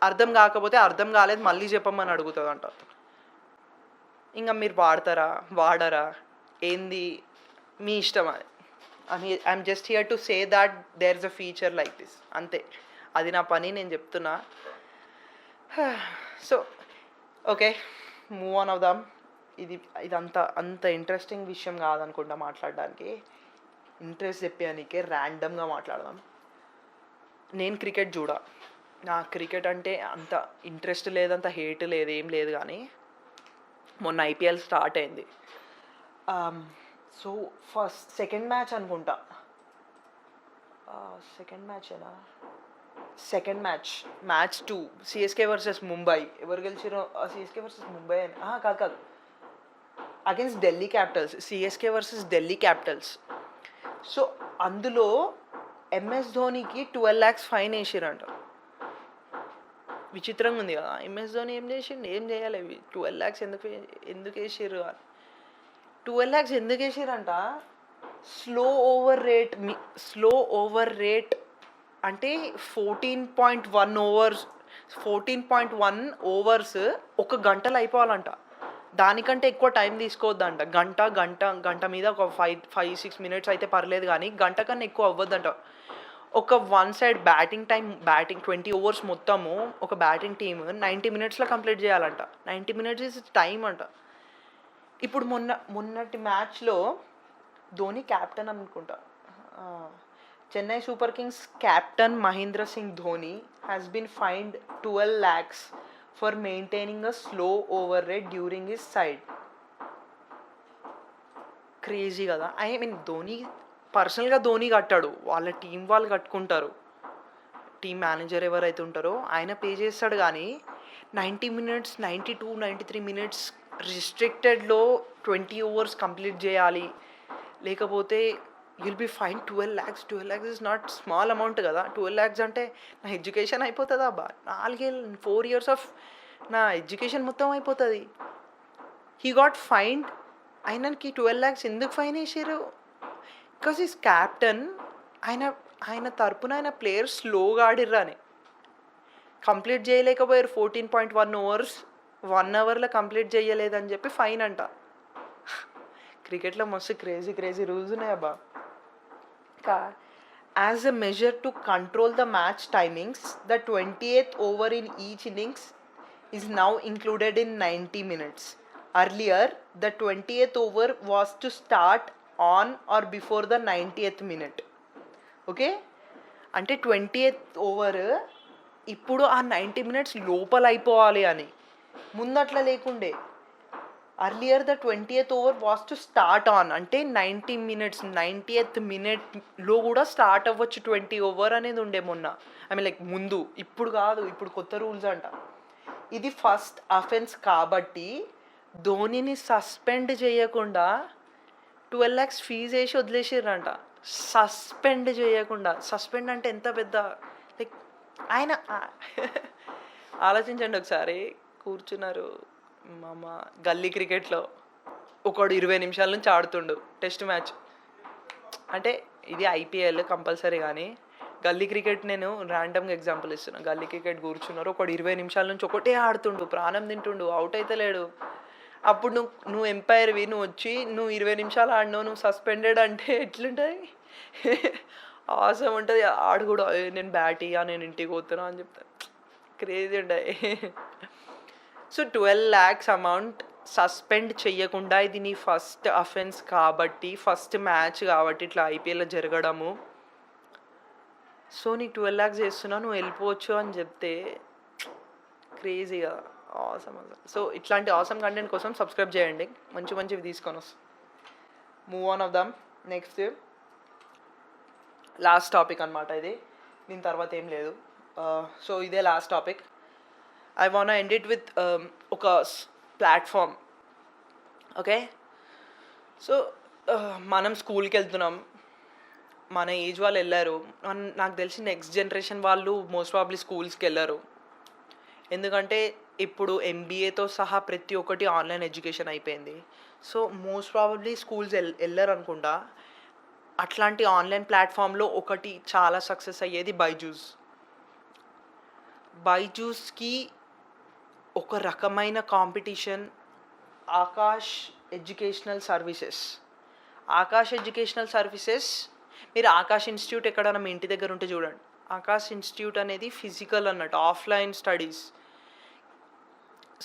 అర్థం కాకపోతే అర్థం కాలేదు మళ్ళీ చెప్పమని అడుగుతుందంట. ఇంకా మీరు వాడరా ఏంది మీ ఇష్టం. I'm just here to say that there is a feature like this, అంతే. అది నా పని, నేను చెప్తున్నా. సో ఓకే, మూవ్ ఆన్ అవుదాం. ఇదంత ఇంట్రెస్టింగ్ విషయం కాదనుకుంటా మాట్లాడడానికి. ఇంట్రెస్ట్ చెప్పానికే ర్యాండమ్గా మాట్లాడదాం. నేను క్రికెట్ చూడ, నా క్రికెట్ అంటే అంత ఇంట్రెస్ట్ లేదు, అంత హేట్ లేదు, ఏం లేదు. కానీ మొన్న ఐపీఎల్ స్టార్ట్ అయింది. సో సెకండ్ మ్యాచ్ అనుకుంటా, మ్యాచ్ 2 సిఎస్కే వర్సెస్ ముంబై. ఎవరు గెలిచారో, సిఎస్కే వర్సెస్ ముంబై అని కాదు, against Delhi Capitals. CSK versus Delhi Capitals. So అందులో ఎంఎస్ ధోనికి 12 lakhs ఫైన్ వేసిరంట. విచిత్రంగా ఉంది కదా. ఎంఎస్ ధోని ఏం చేసిండు, ఏం చేయాలి, 12 lakhs ఎందుకు వేసిర్రు? 12 lakhs ఎందుకు వేసిరంట? స్లో ఓవర్ రేట్ అంటే 14.1 ఓవర్స్ ఒక గంటలో అయిపోవాలంట. దానికంటే ఎక్కువ టైం తీసుకోవద్దంట. గంట మీద ఒక 5-6 minutes అయితే పర్లేదు, కానీ గంట కన్నా ఎక్కువ అవ్వద్దంట. ఒక వన్ సైడ్ బ్యాటింగ్ 20 overs మొత్తము ఒక బ్యాటింగ్ టీమ్ 90 minutesలో కంప్లీట్ చేయాలంట. 90 minutes ఇస్ టైం అంట. ఇప్పుడు మొన్నటి మ్యాచ్లో ధోని క్యాప్టెన్ అనుకుంటా, Chennai Super Kings captain Mahendra Singh Dhoni has been fined 12 lakhs for maintaining a slow over rate during his side. Crazy కదా. I mean Dhoni పర్సనల్గా ధోని కట్టాడు, వాళ్ళ టీం వాళ్ళు కట్టుకుంటారు, టీం మేనేజర్ ఎవరైతే ఉంటారో ఆయన పే చేస్తాడు. కానీ 90 మినిట్స్ 92-93 మినిట్స్ రిస్ట్రిక్టెడ్లో 20 ఓవర్స్ కంప్లీట్ చేయాలి, లేకపోతే will be fine 12 lakhs. 12 lakhs is not small amount కదా. 12 lakhs అంటే నా ఎడ్యుకేషన్ అయిపోతుందా బా, 4 years ఆఫ్ నా ఎడ్యుకేషన్ మొత్తం అయిపోతుంది. He got fined. ఆయనకి 12 lakhs ఎందుకు ఫైన్ వేసారు? Because is captain. ఆయన తరపున ఆయన ప్లేయర్స్ స్లోగా ఆడిర్రు అని కంప్లీట్ చేయలేకపోయారు. 14.1 ఓవర్స్ 1 అవర్లో కంప్లీట్ చేయలేదని చెప్పి ఫైన్ అంట. క్రికెట్లో మస్తు క్రేజీ రూల్స్ ఉన్నాయి అబ్బా. As a measure to control the match timings, the 28th over in each innings is now included in 90 minutes. Earlier, the 20th over was to start on or before the 90th minute. Okay, అంటే 20th over ఇప్పుడు ఆ 90 minutes లోపల అయిపోవాలి అని. ముందట్లా లేకుండే. Earlier the 20th over was to start on, అంటే 90 minutes 90th minute కూడా start అవ్వచ్చు 20 ఓవర్ అనేది ఉండే మొన్న. ఐ మీన్ లైక్ ముందు. ఇప్పుడు కాదు, ఇప్పుడు కొత్త రూల్స్ అంట. ఇది ఫస్ట్ అఫెన్స్ కాబట్టి ధోనిని సస్పెండ్ చేయకుండా 12 lakhs ఫీజు వేసి వదిలేసిర్రంట. సస్పెండ్ చేయకుండా. సస్పెండ్ అంటే ఎంత పెద్ద, లైక్ ఆయన ఆలోచించండి ఒకసారి. కూర్చున్నారు మామ గల్లీ క్రికెట్లో, ఒకడు 20 నిమిషాల నుంచి ఆడుతుండు టెస్ట్ మ్యాచ్. అంటే ఇది ఐపీఎల్ కంపల్సరీ, కానీ గల్లీ క్రికెట్ నేను ర్యాండమ్గా ఎగ్జాంపుల్ ఇస్తున్నాను. గల్లీ క్రికెట్ కూర్చున్నారు, ఒకడు 20 నిమిషాల నుంచి ఒకటే ఆడుతుండు, ప్రాణం తింటుండు, అవుట్ అయితే లేడు. అప్పుడు నువ్వు ఎంపైర్వి, నువ్వు వచ్చి నువ్వు 20 నిమిషాలు ఆడినావు, నువ్వు సస్పెండెడ్ అంటే ఎట్లుంటుంది? అవసరం ఉంటుంది. ఆడు కూడా నేను బ్యాట్ ఇయ్యా, నేను ఇంటికి పోతున్నా అని చెప్తాను. క్రేజీ ఉంటాయి. సో 12 lakhs అమౌంట్ సస్పెండ్ చెయ్యకుండా, ఇది నీ ఫస్ట్ అఫెన్స్ కాబట్టి, ఫస్ట్ మ్యాచ్ కాబట్టి ఇట్లా ఐపీఎల్లో జరగడము. సో నీకు 12 lakhs చేస్తున్నా, నువ్వు వెళ్ళిపోవచ్చు అని చెప్తే క్రేజీగా ఆసమ్ అసలు. సో ఇట్లాంటి ఆసమ్ కంటెంట్ కోసం సబ్స్క్రైబ్ చేయండి, మంచివి తీసుకొని వస్తాం. Move on of them. Next last topic అనమాట ఇది, దీని తర్వాత ఏం లేదు. సో ఇదే last topic. I want end it with ఒక ప్లాట్ఫామ్. ఓకే, సో మనం స్కూల్కి వెళ్తున్నాం, మన ఏజ్ వాళ్ళు వెళ్ళారు. నాకు తెలిసి నెక్స్ట్ జనరేషన్ వాళ్ళు మోస్ట్ ప్రాబ్లీ స్కూల్స్కి వెళ్ళారు. ఎందుకంటే ఇప్పుడు ఎంబీఏతో సహా ప్రతి ఒక్కటి ఆన్లైన్ ఎడ్యుకేషన్ అయిపోయింది. సో మోస్ట్ ప్రాబబ్లీ స్కూల్స్ వెళ్ళరు అనుకుంటా. అట్లాంటి ఆన్లైన్ ప్లాట్ఫామ్లో ఒకటి చాలా సక్సెస్ అయ్యేది బైజూస్. బైజూస్కి ఒక రకమైన competition Akash educational services. Akash educational services, మీరు ఆకాష్ ఇన్స్టిట్యూట్ ఎక్కడైనా మీ ఇంటి దగ్గర ఉంటే చూడండి. ఆకాష్ ఇన్స్టిట్యూట్ అనేది ఫిజికల్ అన్నట్టు, ఆఫ్లైన్ స్టడీస్.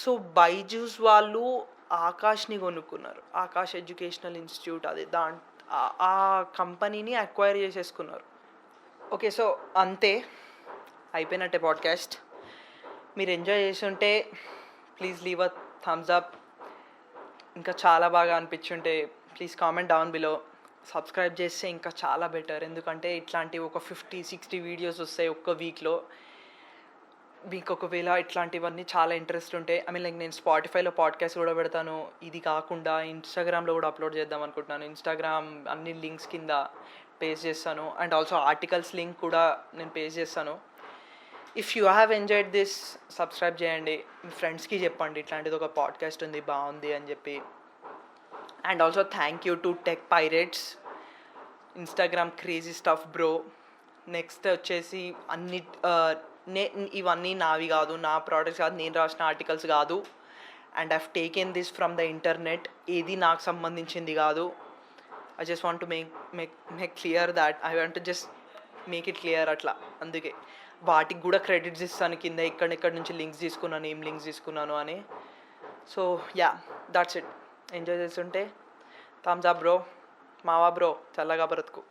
సో బైజూస్ వాళ్ళు ఆకాష్ని కొనుక్కున్నారు, ఆకాష్ ఎడ్యుకేషనల్ ఇన్స్టిట్యూట్. అది ఆ కంపెనీని అక్వైర్ చేసేసుకున్నారు. ఓకే, సో అంతే, అయిపోయినట్టే పాడ్కాస్ట్. మీరు ఎంజాయ్ చేసి ఉంటే please leave a thumbs up. ఇంకా చాలా బాగా అనిపించుంటే please comment down below. Subscribe చేస్తే ఇంకా చాలా బెటర్, ఎందుకంటే ఇట్లాంటి ఒక 50-60 వీడియోస్ వస్తాయి ఒక్క వీక్లో. మీకు ఒకవేళ ఇట్లాంటివన్నీ చాలా ఇంట్రెస్ట్ ఉంటే, ఐ మీన్ లైక్ నేను స్పాటిఫైలో పాడ్కాస్ట్ కూడా పెడతాను. ఇది కాకుండా ఇన్స్టాగ్రామ్లో కూడా అప్లోడ్ చేద్దాం అనుకుంటున్నాను. ఇన్స్టాగ్రామ్ అన్ని లింక్స్ కింద పేస్ట్ చేస్తాను, అండ్ ఆల్సో ఆర్టికల్స్ లింక్ కూడా నేను పేస్ట్ చేస్తాను. If you have enjoyed this, subscribe చేయండి, మీ ఫ్రెండ్స్కి చెప్పండి ఇట్లాంటిది ఒక పాడ్కాస్ట్ ఉంది, బాగుంది అని చెప్పి. And also thank you to tech pirates, Instagram crazy stuff bro. Next వచ్చేసి ఇవన్నీ నావి కాదు, నా ప్రోడక్ట్స్ కాదు, నేను రాసిన ఆర్టికల్స్ కాదు. And I have taken this from the internet. ఏది నాకు సంబంధించింది కాదు. I just want to make clear that, I want to just make it clear అట్లా. అందుకే వాటికి కూడా క్రెడిట్స్ ఇస్తాను కింద, ఎక్కడెక్కడి నుంచి లింక్స్ తీసుకున్నాను, ఏం లింక్స్ తీసుకున్నాను అని. So yeah, that's it. Enjoy చేస్తుంటే థమ్స్ అప్ బ్రో, మావా బ్రో, చల్లగా బ్రతుకు.